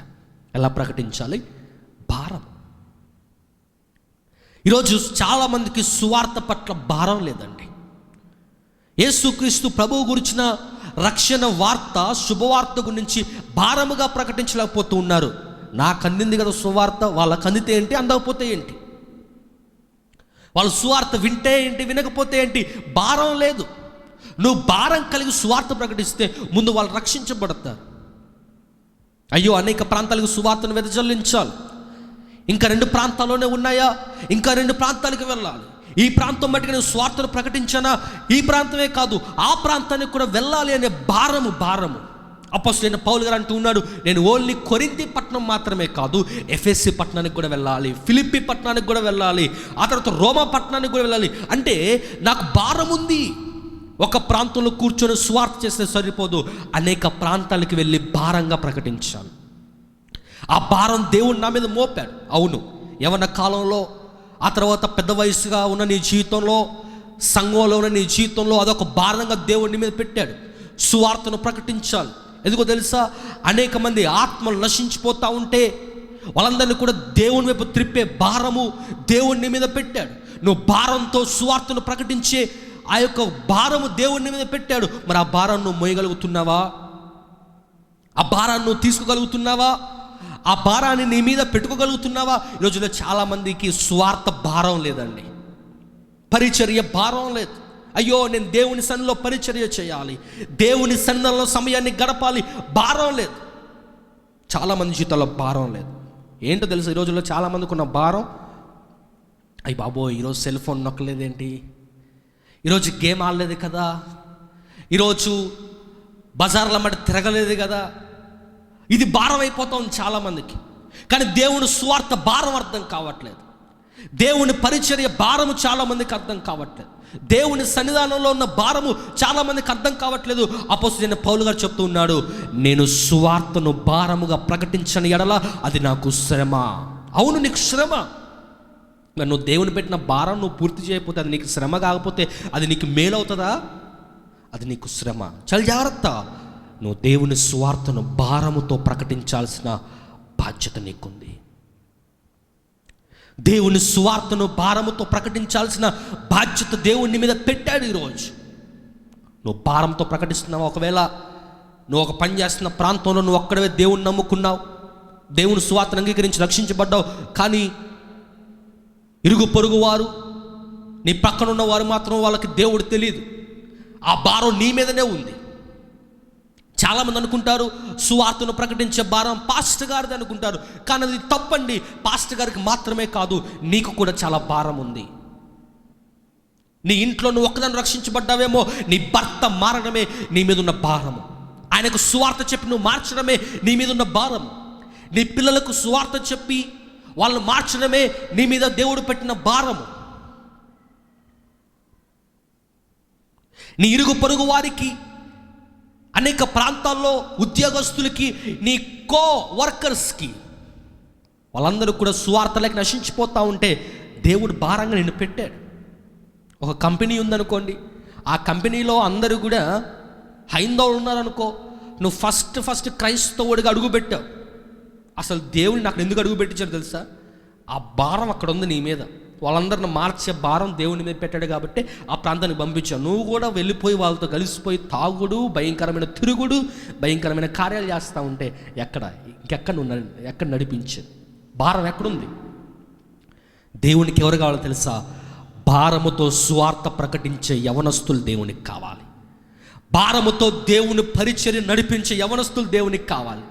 ఎలా ప్రకటించాలి? భారం. ఈరోజు చాలామందికి సువార్త పట్ల భారం లేదండి. యేసుక్రీస్తు ప్రభువు గురించిన రక్షణ వార్త, శుభవార్త గురించి భారముగా ప్రకటించలేకపోతూ ఉన్నారు. నాకు అందింది కదా సువార్త, వాళ్ళకి అందితే ఏంటి, అందకపోతే ఏంటి? వాళ్ళు సువార్త వింటే ఏంటి, వినకపోతే ఏంటి? భారం లేదు. నువ్వు భారం కలిగి సువార్త ప్రకటిస్తే ముందు వాళ్ళు రక్షించబడతారు. అయ్యో, అనేక ప్రాంతాలకు సువార్తను వెదజల్లించాలి, ఇంకా 2 ప్రాంతాల్లోనే ఉన్నాయా, ఇంకా 2 ప్రాంతాలకు వెళ్ళాలి, ఈ ప్రాంతం బట్టి నేను స్వార్థను ప్రకటించానా, ఈ ప్రాంతమే కాదు ఆ ప్రాంతానికి కూడా వెళ్ళాలి అనే భారము. అపోస్తలుడైన పౌలు గారు అంటూ ఉన్నాడు, నేను ఓన్లీ కొరింథీ పట్టణం మాత్రమే కాదు, ఎఫెసీ పట్టణానికి కూడా వెళ్ళాలి, ఫిలిప్పీ పట్టణానికి కూడా వెళ్ళాలి, ఆ తర్వాత రోమా పట్టణానికి కూడా వెళ్ళాలి. అంటే నాకు భారం ఉంది. ఒక ప్రాంతంలో కూర్చొని స్వార్థ చేస్తే సరిపోదు, అనేక ప్రాంతాలకు వెళ్ళి భారంగా ప్రకటించాలి. ఆ భారం దేవుడు నా మీద మోపాడు. అవును, యవ్వన కాలంలో, ఆ తర్వాత పెద్ద వయసుగా ఉన్న నీ జీవితంలో, సంఘంలో ఉన్న నీ జీవితంలో అదొక భారంగా దేవుడి మీద పెట్టాడు. సువార్తను ప్రకటించాలి. ఎందుకో తెలుసా? అనేక మంది ఆత్మలు నశించిపోతూ ఉంటే వాళ్ళందరినీ కూడా దేవుని వైపు త్రిప్పే భారము దేవుని మీద పెట్టాడు. నువ్వు భారంతో సువార్తను ప్రకటించే ఆ యొక్క భారము దేవుని మీద పెట్టాడు. మరి ఆ భారాన్ని నువ్వు మోయగలుగుతున్నావా? ఆ భారాన్ని నువ్వు తీసుకోగలుగుతున్నావా? ఆ భారాన్ని నీ మీద పెట్టుకోగలుగుతున్నావా? ఈరోజులో చాలామందికి స్వార్థ భారం లేదండి, పరిచర్య భారం లేదు. అయ్యో, నేను దేవుని సన్నిధిలో పరిచర్య చేయాలి, దేవుని సన్నిధిలో సమయాన్ని గడపాలి, భారం లేదు. చాలామంది జీవితంలో భారం లేదు. ఏంటో తెలుసు, ఈ రోజుల్లో చాలామందికి ఉన్న భారం, అయ్యి బాబోయ్, ఈరోజు సెల్ ఫోన్ నొక్కలేదేంటి, ఈరోజు గేమ్ ఆడలేదు కదా, ఈరోజు బజార్ల మధ్య తిరగలేదు కదా. ఇది భారం అయిపోతుంది చాలామందికి. కానీ దేవుని స్వార్థ భారం అర్థం కావట్లేదు, దేవుని పరిచర్య భారము చాలామందికి అర్థం కావట్లేదు, దేవుని సన్నిధానంలో ఉన్న భారము చాలామందికి అర్థం కావట్లేదు. అపోస్తలుడైన పౌలు గారు చెప్తూ ఉన్నాడు, నేను సువార్తను భారముగా ప్రకటించని ఎడల అది నాకు శ్రమ. అవును, నీకు శ్రమ. మరి నువ్వు దేవుని పెట్టిన భారం నువ్వు పూర్తి చేయకపోతే అది నీకు శ్రమ కాకపోతే అది నీకు మేలవుతుందా? అది నీకు శ్రమ. చాలా జాగ్రత్త. నువ్వు దేవుని సువార్తను భారముతో ప్రకటించాల్సిన బాధ్యత నీకుంది. దేవుని సువార్తను భారముతో ప్రకటించాల్సిన బాధ్యత దేవుని మీద పెట్టాడు. ఈరోజు నువ్వు భారంతో ప్రకటిస్తున్నావు. ఒకవేళ నువ్వు ఒక పని చేస్తున్న ప్రాంతంలో నువ్వు ఒక్కడవే దేవుని నమ్ముకున్నావు, దేవుని సువార్తను అంగీకరించి రక్షించబడ్డావు, కానీ ఇరుగు పొరుగు వారు, నీ పక్కన ఉన్న వారు మాత్రం వాళ్ళకి దేవుడు తెలియదు. ఆ భారం నీ మీదనే ఉంది. చాలామంది అనుకుంటారు సువార్తను ప్రకటించే భారం పాస్టర్ గారిది అనుకుంటారు, కానీ అది తప్పండి. పాస్టర్ గారికి మాత్రమే కాదు, నీకు కూడా చాలా భారం ఉంది. నీ ఇంట్లో నువ్వు ఒక్కదాన్ని రక్షించబడ్డావేమో, నీ భర్త మారడమే నీ మీద ఉన్న భారము. ఆయనకు సువార్త చెప్పి నువ్వు మార్చడమే నీ మీద ఉన్న భారము. నీ పిల్లలకు సువార్త చెప్పి వాళ్ళని మార్చడమే నీ మీద దేవుడు పెట్టిన భారము. నీ ఇరుగు పొరుగు వారికి, అనేక ప్రాంతాల్లో ఉద్యోగస్తులకి, నీ కో వర్కర్స్కి, వాళ్ళందరూ కూడా సువార్తలకు నశించిపోతూ ఉంటే దేవుడు భారంగా నిన్ను పెట్టాడు. ఒక కంపెనీ ఉందనుకోండి, ఆ కంపెనీలో అందరూ కూడా హైందవులు ఉన్నారనుకో, నువ్వు ఫస్ట్ క్రైస్తవుడిగా అడుగుపెట్టావు. అసలు దేవుడు నాకు ఎందుకు అడుగు పెట్టించాడు తెలుసా? ఆ భారం అక్కడ ఉంది నీ మీద. వాళ్ళందరిని మార్చే భారం దేవుని మీద పెట్టాడు కాబట్టి ఆ ప్రాంతానికి పంపించావు. నువ్వు కూడా వెళ్ళిపోయి వాళ్ళతో కలిసిపోయి తాగుడు, భయంకరమైన తిరుగుడు, భయంకరమైన కార్యాలు చేస్తూ ఉంటే ఎక్కడ నడిపించేది? భారం ఎక్కడుంది? దేవునికి ఎవరు కావాలో తెలుసా? భారముతో స్వార్థ ప్రకటించే యవనస్తులు దేవునికి కావాలి. భారముతో దేవుని పరిచర్య నడిపించే యవనస్తులు దేవునికి కావాలి.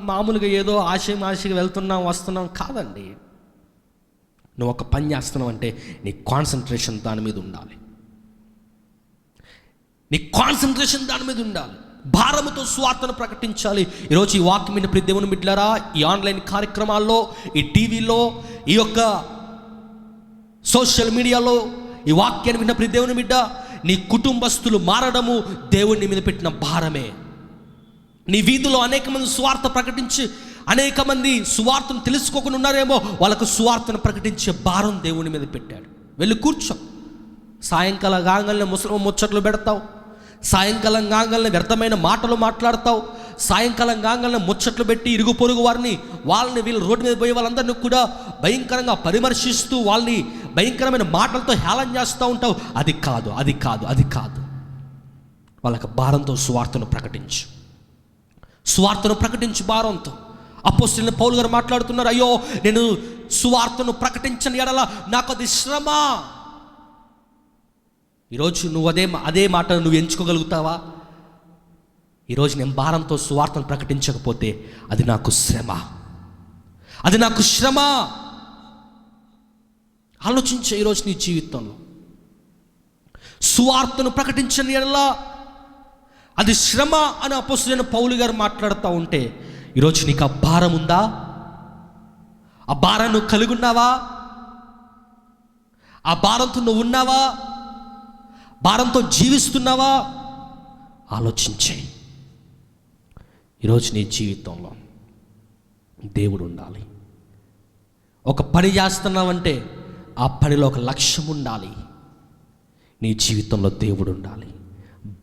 మామూలుగా ఏదో ఆశగా వెళ్తున్నాం వస్తున్నాం కాదండి. నువ్వు ఒక పని చేస్తున్నావు అంటే నీ కాన్సన్ట్రేషన్ దాని మీద ఉండాలి. నీ కాన్సన్ట్రేషన్ దాని మీద ఉండాలి. భారముతో స్వార్థను ప్రకటించాలి. ఈరోజు ఈ వాక్యం విన్న ప్రియ దేవుని బిడ్డలారా, ఈ ఆన్లైన్ కార్యక్రమాల్లో, ఈ టీవీలో, ఈ యొక్క సోషల్ మీడియాలో ఈ వాక్యాన్ని విన్న ప్రియ దేవుని బిడ్డ, నీ కుటుంబస్తులు మారడము దేవుని మీద పెట్టిన భారమే. నీ వీధిలో అనేక మంది సువార్త ప్రకటించి అనేక మంది సువార్తను తెలుసుకోకుండా ఉన్నారేమో, వాళ్ళకు సువార్తను ప్రకటించే భారం దేవుని మీద పెట్టాడు. వెళ్ళి కూర్చో. సాయంకాలం కాగానే ముసలి ముచ్చట్లు పెడతావు, సాయంకాలం కాగానే వ్యర్థమైన మాటలు మాట్లాడతావు, సాయంకాలం కాగానే ముచ్చట్లు పెట్టి ఇరుగు పొరుగు వారిని వాళ్ళని వీళ్ళు రోడ్డు మీద పోయే వాళ్ళందరినీ కూడా భయంకరంగా పరిమర్శిస్తూ వాళ్ళని భయంకరమైన మాటలతో హేళన చేస్తూ ఉంటావు. అది కాదు, అది కాదు, అది కాదు. వాళ్ళకి భారంతో సువార్తను ప్రకటించు, సువార్తను ప్రకటించు భారంతో. అపోస్తలుడైన పౌలు గారు మాట్లాడుతున్నారు, అయ్యో నేను సువార్తను ప్రకటించని ఎడల నాకు అది శ్రమ. ఈరోజు నువ్వు అదే మాటను నువ్వు ఎంచుకోగలుగుతావా? ఈరోజు నేను భారంతో సువార్తను ప్రకటించకపోతే అది నాకు శ్రమ, అది నాకు శ్రమ. ఆలోచించే ఈరోజు నీ జీవితంలో సువార్తను ప్రకటించని ఎడల అది శ్రమ అని అపోస్తలుడైన పౌలు గారు మాట్లాడుతూ ఉంటే, ఈరోజు నీకు ఆ భారం ఉందా? ఆ భారం నువ్వు కలిగి ఉన్నావా? ఆ భారంతో నువ్వు ఉన్నావా? భారంతో జీవిస్తున్నావా? ఆలోచించే. ఈరోజు నీ జీవితంలో దేవుడు ఉండాలి. ఒక పని చేస్తున్నావంటే ఆ పనిలో ఒక లక్ష్యం ఉండాలి. నీ జీవితంలో దేవుడు ఉండాలి.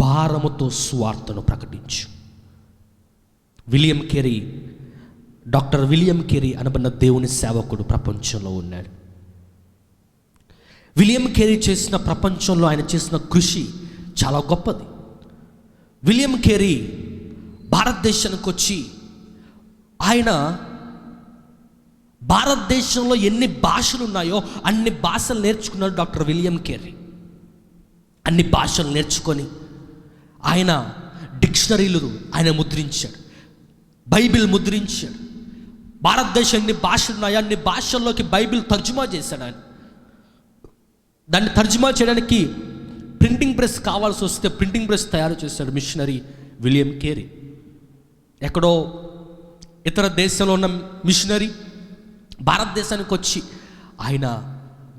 భారముతో సువార్తను ప్రకటించు. డాక్టర్ విలియం కేరీ అనబడిన దేవుని సేవకుడు ప్రపంచంలో ఉన్నాడు. విలియం కేరీ చేసిన ప్రపంచంలో ఆయన చేసిన కృషి చాలా గొప్పది. విలియం కేరీ భారతదేశానికి వచ్చి ఆయన భారతదేశంలో ఎన్ని భాషలు ఉన్నాయో అన్ని భాషలు నేర్చుకున్నాడు డాక్టర్ విలియం కేరీ. అన్ని భాషలు నేర్చుకొని ఆయన డిక్షనరీలు ఆయన ముద్రించాడు, బైబిల్ ముద్రించాడు. భారతదేశం ఎన్ని భాషలు ఉన్నాయో అన్ని భాషల్లోకి బైబిల్ తర్జుమా చేశాడు ఆయన. దాన్ని తర్జుమా చేయడానికి ప్రింటింగ్ ప్రెస్ కావాల్సి వస్తే ప్రింటింగ్ ప్రెస్ తయారు చేశాడు మిషనరీ విలియం కేరీ. ఎక్కడో ఇతర దేశంలో ఉన్న మిషనరీ భారతదేశానికి వచ్చి ఆయన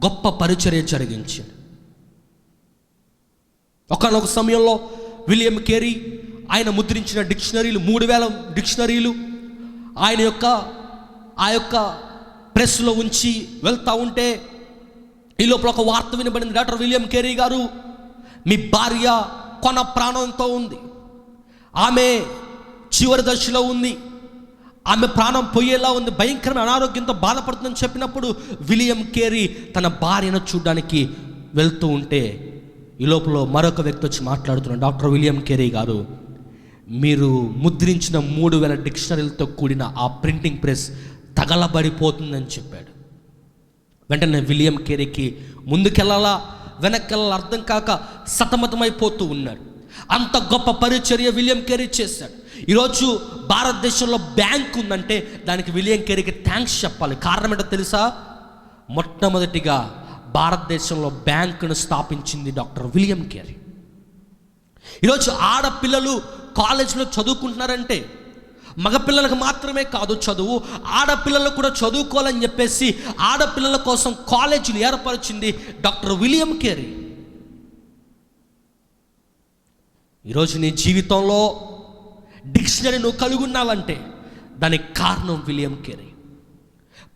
గొప్ప పరిచర్య జరిగించాడు. ఒకానొక సమయంలో విలియం కేరీ ఆయన ముద్రించిన డిక్షనరీలు 3000 డిక్షనరీలు ఆ యొక్క ప్రెస్లో ఉంచి వెళ్తూ ఉంటే ఈ లోపల ఒక వార్త వినబడింది. డాక్టర్ విలియం కేరీ గారు, మీ భార్య కొన ప్రాణంతో ఉంది, ఆమె చివరి దశలో ఉంది, ఆమె ప్రాణం పోయేలా ఉంది, భయంకరమైన అనారోగ్యంతో బాధపడుతుందని చెప్పినప్పుడు విలియం కేరీ తన భార్యను చూడడానికి వెళ్తూ ఉంటే ఈ లోపల మరొక వ్యక్తి వచ్చి మాట్లాడుతున్నాడు, డాక్టర్ విలియం కేరీ గారు, మీరు ముద్రించిన 3000 డిక్షనరీలతో కూడిన ఆ ప్రింటింగ్ ప్రెస్ తగలబడిపోతుందని చెప్పాడు. వెంటనే విలియం కేరీకి ముందుకెళ్ళాలా వెనక్కెళ్ళాలా అర్థం కాక సతమతమైపోతూ ఉన్నాడు. అంత గొప్ప పరిచర్య విలియం కేరీ చేశాడు. ఈరోజు భారతదేశంలో బ్యాంక్ ఉందంటే దానికి విలియం కేరీకి థ్యాంక్స్ చెప్పాలి. కారణం ఏంటో తెలుసా? మొట్టమొదటిగా భారతదేశంలో బ్యాంకును స్థాపించింది డాక్టర్ విలియం కేరీ. ఈరోజు ఆడపిల్లలు కాలేజీలో చదువుకుంటున్నారంటే మగపిల్లలకు మాత్రమే కాదు చదువు, ఆడపిల్లలు కూడా చదువుకోవాలని చెప్పేసి ఆడపిల్లల కోసం కాలేజీలు ఏర్పరిచింది డాక్టర్ విలియం కేరీ. ఈరోజు నీ జీవితంలో డిక్షనరీ నువ్వు కలిగి ఉన్నావంటే దానికి కారణం విలియం కేరీ.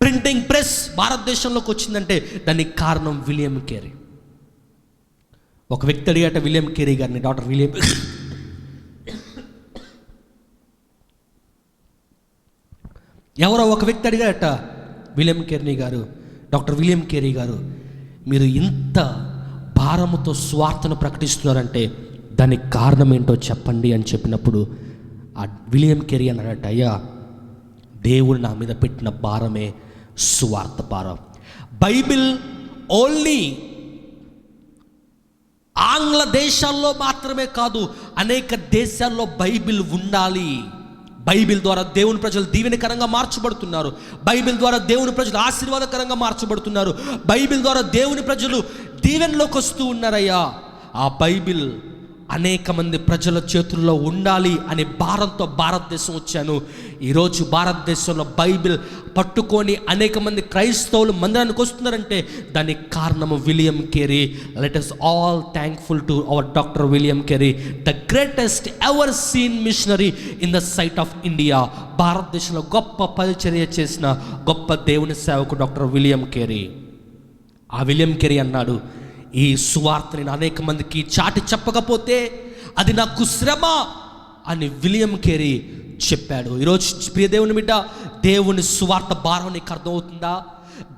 ప్రింటింగ్ ప్రెస్ భారతదేశంలోకి వచ్చిందంటే దానికి కారణం విలియం కేరీ. ఒక వ్యక్తి అడిగాట విలియం కేరీ గారిని, డాక్టర్ విలియం ఎవరో ఒక వ్యక్తి అడిగాట విలియం కేరీ గారు, డాక్టర్ విలియం కేరీ గారు, మీరు ఇంత భారముతో స్వార్థను ప్రకటిస్తున్నారంటే దానికి కారణం ఏంటో చెప్పండి అని చెప్పినప్పుడు ఆ విలియం కేరీ అన్నాడట, అయ్యా దేవుడు నా మీద పెట్టిన భారమే సువార్త భారం. బైబిల్ ఓన్లీ ఆంగ్ల దేశాల్లో మాత్రమే కాదు, అనేక దేశాల్లో బైబిల్ ఉండాలి. బైబిల్ ద్వారా దేవుని ప్రజలు దీవెనకరంగా మార్చబడుతున్నారు. బైబిల్ ద్వారా దేవుని ప్రజలు ఆశీర్వాదకరంగా మార్చబడుతున్నారు. బైబిల్ ద్వారా దేవుని ప్రజలు దీవెనలోకి వస్తూ ఉన్నారయ్యా. ఆ బైబిల్ అనేక మంది ప్రజల చేతుల్లో ఉండాలి అనే భారంతో భారతదేశం వచ్చాను. ఈరోజు భారతదేశంలో బైబిల్ పట్టుకొని అనేక మంది క్రైస్తవులు మందిరానికి వస్తున్నారంటే దానికి కారణము William Carey. Let us all thankful to our doctor William Carey, the greatest ever seen missionary in the sight of India. భారతదేశంలో గొప్ప పరిచర్య చేసిన గొప్ప దేవుని సేవకు డాక్టర్ విలియం కేరీ. ఆ విలియం కేరీ అన్నాడు, ఈ సువార్తని అనేక మందికి చాటి చెప్పకపోతే అది నాకు శ్రమ అని విలియం కేరీ చెప్పాడు. ఈరోజు ప్రియ దేవుని బిడ్డ, దేవుని సువార్త భారం నీకు అర్థమవుతుందా?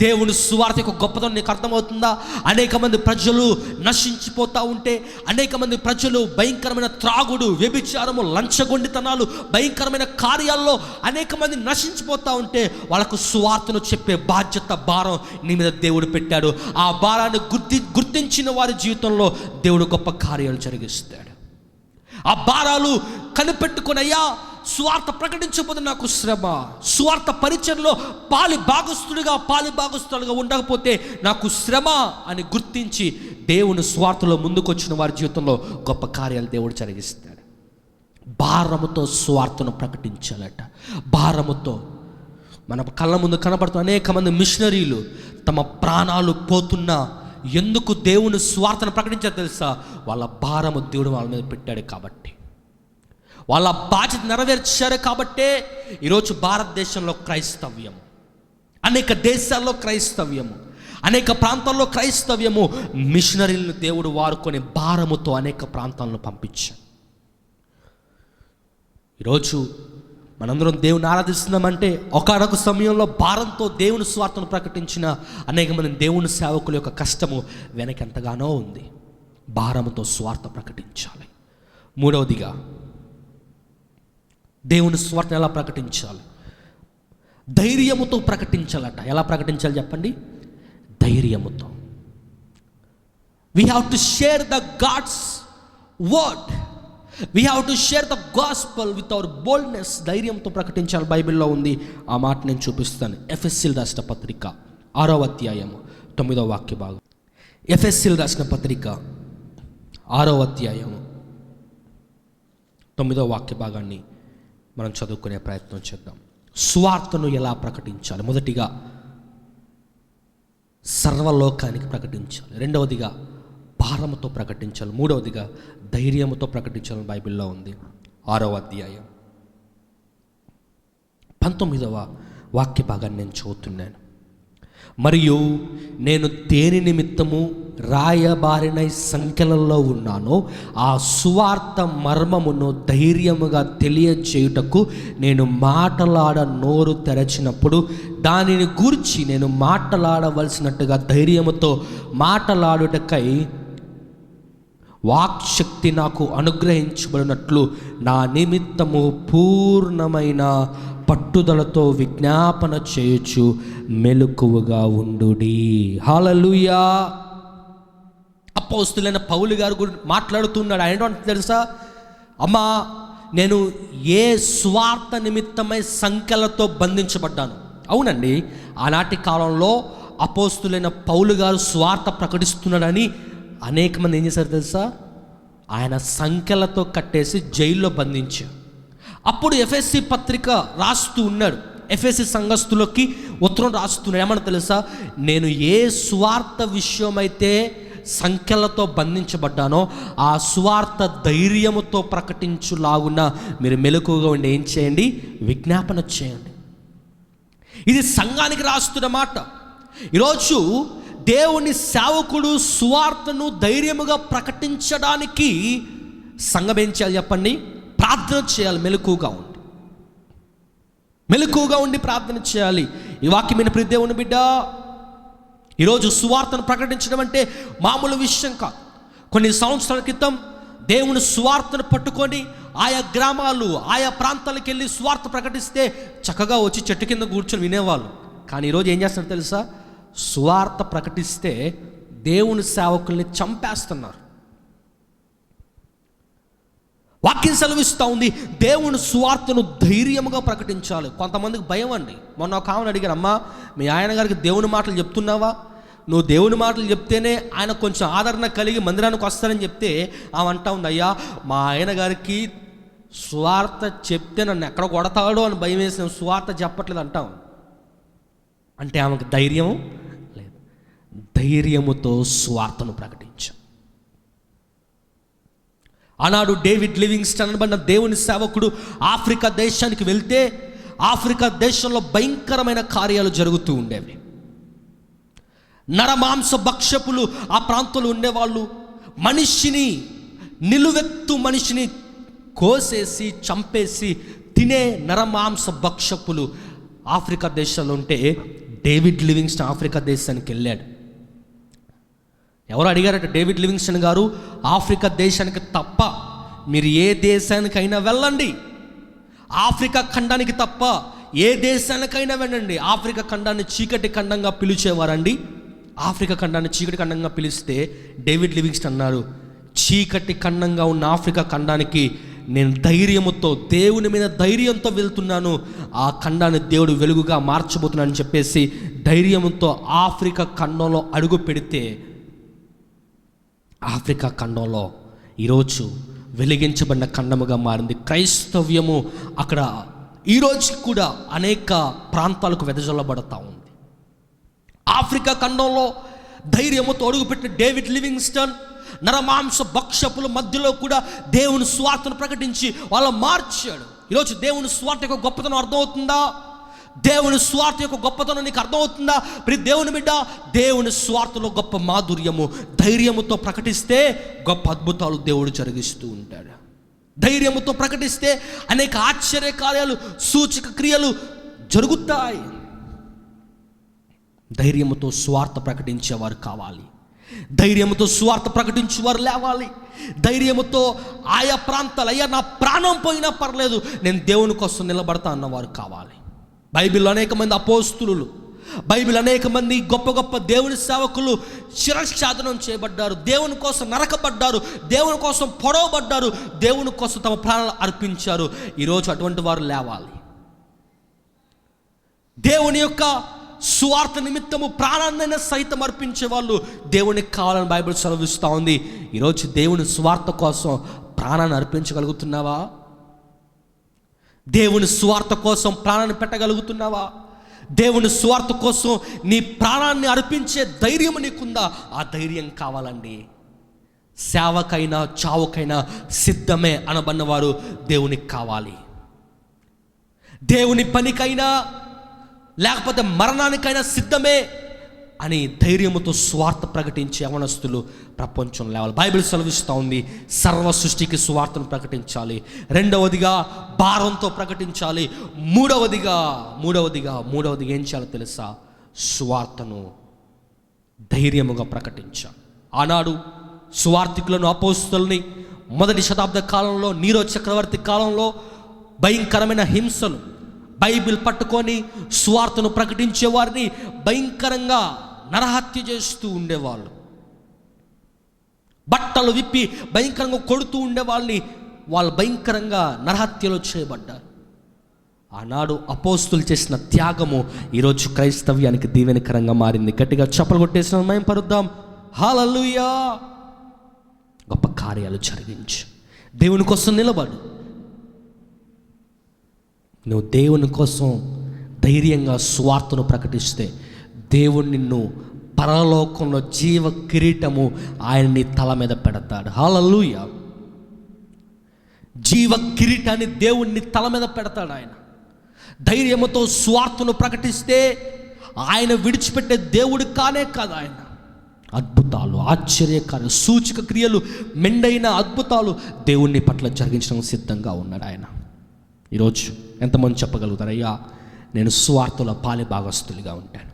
దేవుని సువార్త యొక్క గొప్పతనం నీకు అర్థమవుతుందా? అనేక మంది ప్రజలు నశించిపోతూ ఉంటే, అనేక మంది ప్రజలు భయంకరమైన త్రాగుడు, వ్యభిచారము, లంచగొండితనాలు, భయంకరమైన కార్యాల్లో అనేక మంది నశించిపోతూ ఉంటే వాళ్ళకు సువార్తను చెప్పే బాధ్యత, భారం నీ మీద దేవుడు పెట్టాడు. ఆ భారాన్ని గుర్తించిన వారి జీవితంలో దేవుడు గొప్ప కార్యాలు జరిగిస్తాడు. ఆ భారాలు కనిపెట్టుకుని, అయ్యా సువార్త ప్రకటించకపోతే నాకు శ్రమ, సువార్త పరిచయంలో పాలి భాగస్తులుగా ఉండకపోతే నాకు శ్రమ అని గుర్తించి దేవుని సువార్తలో ముందుకొచ్చిన వారి జీవితంలో గొప్ప కార్యాలు దేవుడు జరిగిస్తాడు. భారముతో సువార్తను ప్రకటించాలట. భారముతో మన కళ్ళ ముందు కనబడుతున్న అనేక మంది మిషనరీలు తమ ప్రాణాలు పోతున్నా ఎందుకు దేవుని సువార్తను ప్రకటించారు తెలుసా? వాళ్ళ భారము దేవుడు వాళ్ళ మీద పెట్టాడు కాబట్టి, వాళ్ళ బాధ్యత నెరవేర్చారు కాబట్టే ఈరోజు భారతదేశంలో క్రైస్తవ్యం, అనేక దేశాల్లో క్రైస్తవ్యము, అనేక ప్రాంతాల్లో క్రైస్తవ్యము, మిషనరీలను దేవుడు వాడుకొని భారముతో అనేక ప్రాంతాలను పంపించాడు. ఈరోజు మనందరం దేవుని ఆరాధిస్తున్నామంటే ఒకనొక సమయంలో భారంతో దేవుని స్వార్థను ప్రకటించిన అనేక మంది దేవుని సేవకుల యొక్క కష్టము వెనకెంతగానో ఉంది. భారముతో స్వార్థ ప్రకటించాలి. మూడవదిగా దేవుని స్వార్థను ఎలా ప్రకటించాలి? ధైర్యముతో ప్రకటించాలట. ఎలా ప్రకటించాలి చెప్పండి? ధైర్యముతో. We have to share the God's word, we have to share the gospel with our boldness. ధైర్యంతో ప్రకటించాలి. బైబిల్లో ఉంది. ఆ మాట నేను చూపిస్తాను. ఎఫెసీయులకు రాసిన పత్రిక 6వ అధ్యాయము 9వ వాక్య భాగం. ఎఫెసీయులకు రాసిన పత్రిక 6వ అధ్యాయము 9వ వాక్య భాగాన్ని మనం చదువుకునే ప్రయత్నం చేద్దాం. సువార్తను ఎలా ప్రకటించాలి? మొదటిగా సర్వలోకానికి ప్రకటించాలి. రెండవదిగా భారముతో ప్రకటించాలి. మూడవదిగా ధైర్యముతో ప్రకటించాలని బైబిల్లో ఉంది. 6వ అధ్యాయం 19వ వాక్య భాగాన్ని నేను చదువుతున్నాను. మరియు నేను దేని నిమిత్తము రాయబారిన సంఖ్యలలో ఉన్నానో ఆ సువార్త మర్మమును ధైర్యముగా తెలియజేయుటకు నేను మాటలాడ నోరు తెరచినప్పుడు దానిని గూర్చి నేను మాటలాడవలసినట్టుగా ధైర్యముతో మాటలాడుటకై వాక్శక్తి నాకు అనుగ్రహించబడినట్లు నా నిమిత్తము పూర్ణమైన పట్టుదలతో విజ్ఞాపన చేయుచు మెలకువగా ఉండుడి. హల్లెలూయా. అపోస్తలుడైన పౌలు గారు గురించి మాట్లాడుతున్నాడు. ఆయన ఏంటో తెలుసా? అమ్మా, నేను ఏ స్వార్థ నిమిత్తమై సంఖ్యలతో బంధించబడ్డాను. అవునండి, ఆనాటి కాలంలో అపోస్తలుడైన పౌలు గారు స్వార్థ ప్రకటిస్తున్నాడని అనేక మంది ఏం చేశారు తెలుసా? ఆయన సంఖ్యలతో కట్టేసి జైల్లో బంధించారు. అప్పుడు ఎఫెసీ పత్రిక రాస్తూ ఉన్నాడు. ఎఫెసీ సంఘస్థులకి ఉత్తరం రాస్తున్నాడు. ఏమన్నా తెలుసా? నేను ఏ స్వార్థ విషయమైతే సంఖ్యలతో బంధించబడ్డానో ఆ స్వార్థ ధైర్యముతో ప్రకటించులాగున మీరు మెలకువగా ఉండి ఏం చేయండి? విజ్ఞాపన చేయండి. ఇది సంఘానికి రాస్తున్న మాట. ఈరోజు దేవుని సేవకుడు సువార్తను ధైర్యముగా ప్రకటించడానికి సంఘం ఏం చేయాలి చెప్పండి? ప్రార్థన చేయాలి. మెలకువగా ఉండి ప్రార్థన చేయాలి. ఈ వాక్యమైన ప్రియ దేవుని బిడ్డ, ఈరోజు సువార్తను ప్రకటించడం అంటే మామూలు విషయం కాదు. కొన్ని సంవత్సరాల క్రితం దేవుని సువార్తను పట్టుకొని ఆయా గ్రామాలు, ఆయా ప్రాంతాలకు వెళ్ళి సువార్త ప్రకటిస్తే చక్కగా వచ్చి చెట్టు కింద కూర్చొని వినేవాళ్ళు. కానీ ఈరోజు ఏం చేస్తున్నారు తెలుసా? సువార్త ప్రకటిస్తే దేవుని సేవకుల్ని చంపేస్తున్నారు. వాక్యం సెలవిస్తూ ఉంది, దేవుని సువార్తను ధైర్యముగా ప్రకటించాలి. కొంతమందికి భయం అండి. మొన్న ఒక ఆమెను అడిగారు, అమ్మా మీ ఆయన గారికి దేవుని మాటలు చెప్తున్నావా? నువ్వు దేవుని మాటలు చెప్తేనే ఆయన కొంచెం ఆదరణ కలిగి మందిరానికి వస్తానని చెప్తే ఆమె అంటా ఉంది, అయ్యా మా ఆయన గారికి సువార్త చెప్తే నన్ను ఎక్కడ కొడతాడో అని భయం వేసిన సువార్త చెప్పట్లేదు అంటాం. అంటే ఆమెకు ధైర్యం లేదు. ధైర్యముతో సువార్తను ప్రకటించాం. ఆనాడు డేవిడ్ లివింగ్స్టన్ అనబడిన దేవుని సేవకుడు ఆఫ్రికా దేశానికి వెళ్తే ఆఫ్రికా దేశంలో భయంకరమైన కార్యాలు జరుగుతూ ఉండేవి. నరమాంస భక్షకులు ఆ ప్రాంతంలో ఉండేవాళ్ళు. మనిషిని, నిలువెత్తు మనిషిని కోసేసి చంపేసి తినే నరమాంస భక్షకులు ఆఫ్రికా దేశంలో ఉంటే డేవిడ్ లివింగ్స్టన్ ఆఫ్రికా దేశానికి వెళ్ళాడు. ఎవరు అడిగారట, డేవిడ్ లివింగ్స్టన్ గారు ఆఫ్రికా దేశానికి తప్ప మీరు ఏ దేశానికైనా వెళ్ళండి, ఆఫ్రికా ఖండానికి తప్ప ఏ దేశానికైనా వెళ్ళండి. ఆఫ్రికా ఖండాన్ని చీకటి ఖండంగా పిలిచేవారండి. ఆఫ్రికా ఖండాన్ని చీకటి ఖండంగా పిలిస్తే డేవిడ్ లివింగ్స్టన్ అన్నారు, చీకటి ఖండంగా ఉన్న ఆఫ్రికా ఖండానికి నేను ధైర్యముతో, దేవుని మీద ధైర్యంతో వెళ్తున్నాను, ఆ ఖండాన్ని దేవుడు వెలుగుగా మార్చబోతున్నానని చెప్పేసి ధైర్యంతో ఆఫ్రికా ఖండంలో అడుగు పెడితే ఆఫ్రికా ఖండంలో ఈరోజు వెలిగించబడిన ఖండముగా మారింది. క్రైస్తవ్యము అక్కడ ఈరోజు కూడా అనేక ప్రాంతాలకు వెదజల్లబడతా ఉంది. ఆఫ్రికా ఖండంలో ధైర్యముతో అడుగుపెట్టిన డేవిడ్ లివింగ్స్టన్ నరమాంస భక్షకుల మధ్యలో కూడా దేవుని స్వార్థను ప్రకటించి వాళ్ళ మార్చాడు. ఈరోజు దేవుని స్వార్థ యొక్క గొప్పతనం అర్థమవుతుందా? దేవుని స్వార్థ యొక్క గొప్పతనం నీకు అర్థమవుతుందా? ప్రతి దేవుని బిడ్డ, దేవుని స్వార్థలో గొప్ప మాధుర్యము, ధైర్యముతో ప్రకటిస్తే గొప్ప అద్భుతాలు దేవుడు జరిగిస్తూ ఉంటాడు. ధైర్యముతో ప్రకటిస్తే అనేక ఆశ్చర్య కార్యాలు, సూచక క్రియలు జరుగుతాయి. ధైర్యముతో స్వార్థ ప్రకటించేవారు కావాలి. ధైర్యముతో స్వార్థ ప్రకటించేవారు లేవాలి. ధైర్యముతో ఆయా ప్రాంతాలు, అయ్యా నా ప్రాణం పోయినా పర్లేదు నేను దేవుని కోసం నిలబడతా అన్నవారు కావాలి. బైబిల్లో అనేక మంది అపోస్తులు, బైబిల్ అనేక మంది గొప్ప గొప్ప దేవుని సేవకులు శిరశ్ఛాదనం చేయబడ్డారు, దేవుని కోసం నరకబడ్డారు, దేవుని కోసం పొడవబడ్డారు, దేవుని కోసం తమ ప్రాణాలు అర్పించారు. ఈరోజు అటువంటి వారు లేవాలి. దేవుని యొక్క సువార్త నిమిత్తము ప్రాణాన్నైనా సైతం అర్పించే వాళ్ళు దేవునికి కావాలని బైబిల్ సెలవిస్తూ ఉంది. ఈరోజు దేవుని సువార్త కోసం ప్రాణాన్ని అర్పించగలుగుతున్నావా? దేవుని సువార్త కోసం ప్రాణాన్ని పెట్టగలుగుతున్నావా? దేవుని సువార్త కోసం నీ ప్రాణాన్ని అర్పించే ధైర్యం నీకుందా? ఆ ధైర్యం కావాలండి. సేవకైనా చావుకైనా సిద్ధమే అనబన్నవారు దేవునికి కావాలి. దేవుని పనికైనా లేకపోతే మరణానికైనా సిద్ధమే అని ధైర్యముతో స్వార్థ ప్రకటించే యవనస్తులు ప్రపంచం లేవాలి. బైబిల్ సెలవిస్తూ ఉంది, సర్వ సృష్టికి స్వార్థను ప్రకటించాలి. రెండవదిగా భారంతో ప్రకటించాలి. మూడవదిగా ఏం చేయాలో తెలుసా? స్వార్థను ధైర్యముగా ప్రకటించాలి. ఆనాడు సువార్థికులను, అపోస్తలుని మొదటి శతాబ్ద కాలంలో, నీరో చక్రవర్తి కాలంలో భయంకరమైన హింసలు, బైబిల్ పట్టుకొని స్వార్థను ప్రకటించే వారిని భయంకరంగా నరహత్య చేస్తూ ఉండేవాళ్ళు. బట్టలు విప్పి భయంకరంగా కొడుతూ ఉండే వాళ్ళని వాళ్ళు భయంకరంగా నరహత్యలో చేయబడ్డారు. ఆనాడు అపోస్తులు చేసిన త్యాగము ఈరోజు క్రైస్తవ్యానికి దీవెనకరంగా మారింది. గట్టిగా చప్పలు కొట్టేసిన మేము పరుద్దాం, హల్లెలూయా. గొప్ప కార్యాలు జరిగించు, దేవుని కోసం నిలబడు. నువ్వు దేవుని కోసం ధైర్యంగా స్వార్థను ప్రకటిస్తే దేవుడు నిన్ను పరలోకంలో జీవ కిరీటము ఆయన నీ తల మీద పెడతాడు. హల్లెలూయా. జీవ కిరీటాన్ని దేవుణ్ణి తల మీద పెడతాడు ఆయన. ధైర్యముతో స్వార్థను ప్రకటిస్తే ఆయన విడిచిపెట్టే దేవుడు కానే కాదు. ఆయన అద్భుతాలు, ఆశ్చర్యకార్యాలు, సూచక క్రియలు, మెండైన అద్భుతాలు దేవుని పట్ల జరిగించడానికి సిద్ధంగా ఉన్నాడు ఆయన. ఈరోజు ఎంతమంది చెప్పగలుగుతారు, అయ్యా నేను స్వార్థలో పాలి భాగస్తులుగా ఉంటాను,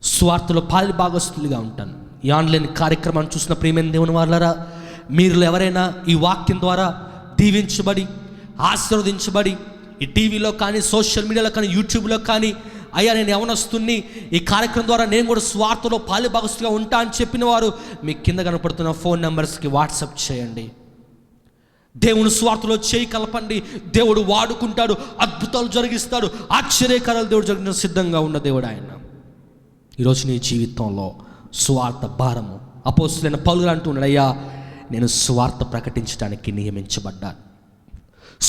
స్వార్థలో పాలి భాగస్తులుగా ఉంటాను. ఈ ఆన్లైన్ కార్యక్రమాన్ని చూసిన ప్రియమైన దేవుని వాళ్ళారా, మీరు ఎవరైనా ఈ వాక్యం ద్వారా దీవించబడి ఆశీర్వదించబడి ఈ టీవీలో కానీ, సోషల్ మీడియాలో కానీ, యూట్యూబ్లో కానీ, అయ్యా నేను యవనస్తుని, ఈ కార్యక్రమం ద్వారా నేను కూడా స్వార్థలో పాలి భాగస్తులుగా ఉంటా అని చెప్పిన వారు మీ కింద కనపడుతున్న ఫోన్ నెంబర్స్కి వాట్సాప్ చేయండి. దేవుని స్వార్థలో చేయి కలపండి. దేవుడు వాడుకుంటాడు, అద్భుతాలు జరిగిస్తాడు, ఆశ్చర్యకారాలు దేవుడు జరిగిన సిద్ధంగా ఉన్న దేవుడు ఆయన. ఈరోజు నీ జీవితంలో సువార్త భారము. అపోస్తలుడైన పౌలు అంటున్నాడు, అయ్యా నేను సువార్త ప్రకటించడానికి నియమించబడ్డాను,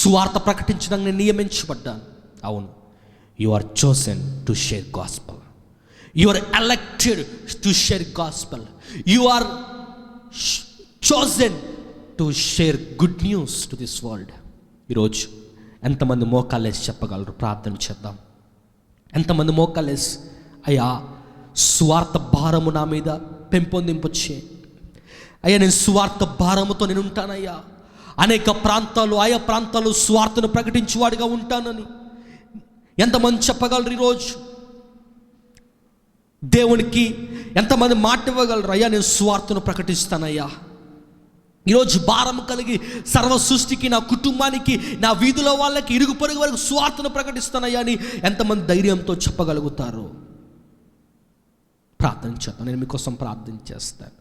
సువార్త ప్రకటించడానికి నేను నియమించబడ్డాను. అవును, you are chosen to share gospel, you are elected to share gospel, you are chosen to share good news to this world. ఈరోజు ఎంతమంది మోకాళ్ళేసి చెప్పగలరు? ప్రార్థన చేద్దాం. ఎంతమంది మోకాళ్ళేసి, అయ్యా సువార్త భారము నా మీద పెంపొందింపొచ్చే, అయ్యా నేను సువార్త భారముతో నేను ఉంటానయ్యా, అనేక ప్రాంతాలు ఆయా ప్రాంతాలు సువార్తను ప్రకటించేవాడిగా ఉంటానని ఎంతమంది చెప్పగలరు? ఈరోజు దేవునికి ఎంతమంది మాట ఇవ్వగలరు? అయ్యా నేను సువార్తను ప్రకటిస్తానయ్యా, ఈరోజు భారం కలిగి సర్వ సృష్టికి, నా కుటుంబానికి, నా వీధిలో వాళ్ళకి, ఇరుగు పొరుగు వరకు సువార్తను ప్రకటిస్తానయ్యా అని ఎంతమంది ధైర్యంతో చెప్పగలుగుతారు? ప్రార్థన చేద్దాం. నేను మీకోసం ప్రార్థన చేస్తాను.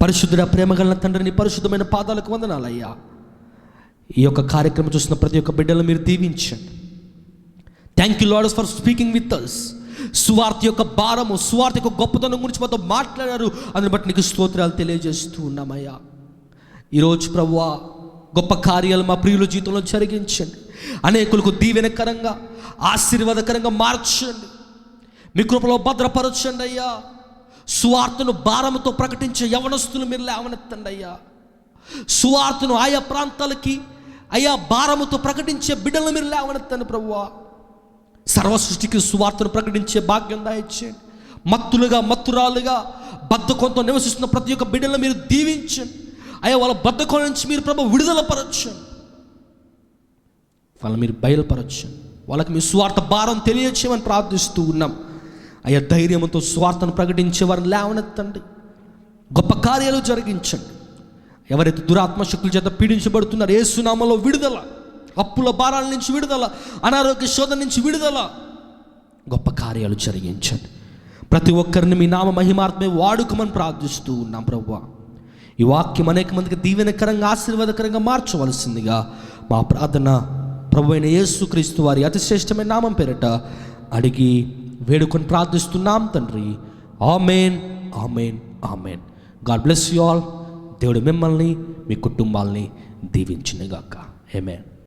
పరిశుద్ధుడ, ప్రేమగల తండ్రి, నీ పరిశుద్ధమైన పాదాలకు వందనాలయ్యా. ఈ యొక్క కార్యక్రమం చూసిన ప్రతి ఒక్క బిడ్డలు మీరు దీవించండి. Thank you Lord for speaking with us. సువార్త యొక్క భారము, సువార్త యొక్క గొప్పతనం గురించి మాతో మాట్లాడారు. అందుని బట్టి నీకు స్తోత్రాలు తెలియజేస్తూ ఉన్నామయ్యా. ఈరోజు ప్రభువా, గొప్ప కార్యాలు మా ప్రియుల జీవితంలో జరిగించండి. అనేకులకు దీవెనకరంగా, ఆశీర్వాదకరంగా మార్చండి. మీ కృపలో భద్రపరచండి అయ్యా. సువార్తను భారముతో ప్రకటించే యవనస్తులు మీరు లేవనెత్తండి అయ్యా. సువార్తను ఆయా ప్రాంతాలకి అయ్యా భారముతో ప్రకటించే బిడ్డలను మీరు లేవనెత్తండి ప్రభువా. సర్వ సృష్టికి సువార్తను ప్రకటించే భాగ్యం దయచేయండి. మత్తులుగా, మత్తురాలుగా, బద్ధకంతో నివసిస్తున్న ప్రతి ఒక్క బిడ్డలను మీరు దీవించండి అయ్యా. వాళ్ళ బద్ధకం నుంచి మీరు ప్రభు విడుదల పరచండి, వాళ్ళని మీరు బయలుపరచండి, వాళ్ళకి మీ స్వార్థ భారం తెలియచేయమని ప్రార్థిస్తూ ఉన్నాం అయ్యా. ధైర్యంతో స్వార్థను ప్రకటించే వారిని లేవనెత్తండి, గొప్ప కార్యాలు జరిగించండి. ఎవరైతే దురాత్మ శక్తుల చేత పీడించబడుతున్నారో యేసు నామములో విడుదల, అప్పుల భారాల నుంచి విడుదల, అనారోగ్య శోధన నుంచి విడుదల, గొప్ప కార్యాలు జరిగించండి. ప్రతి ఒక్కరిని మీ నామ మహిమార్థమే వాడుకోమని ప్రార్థిస్తూ ఉన్నాం ప్రభువా. ఈ వాక్యం అనేక మందికి దీవెనకరంగా, ఆశీర్వాదకరంగా మార్చవలసిందిగా మా ప్రార్థన ప్రభు అయిన యేసుక్రీస్తు వారి అతిశ్రేష్టమైన నామం పేరిట అడిగి వేడుకొని ప్రార్థిస్తున్నాం తండ్రి. Amen, amen, amen. God bless you all. దేవుడు మిమ్మల్ని, మీ కుటుంబాల్ని దీవించునుగాక. ఆమేన్.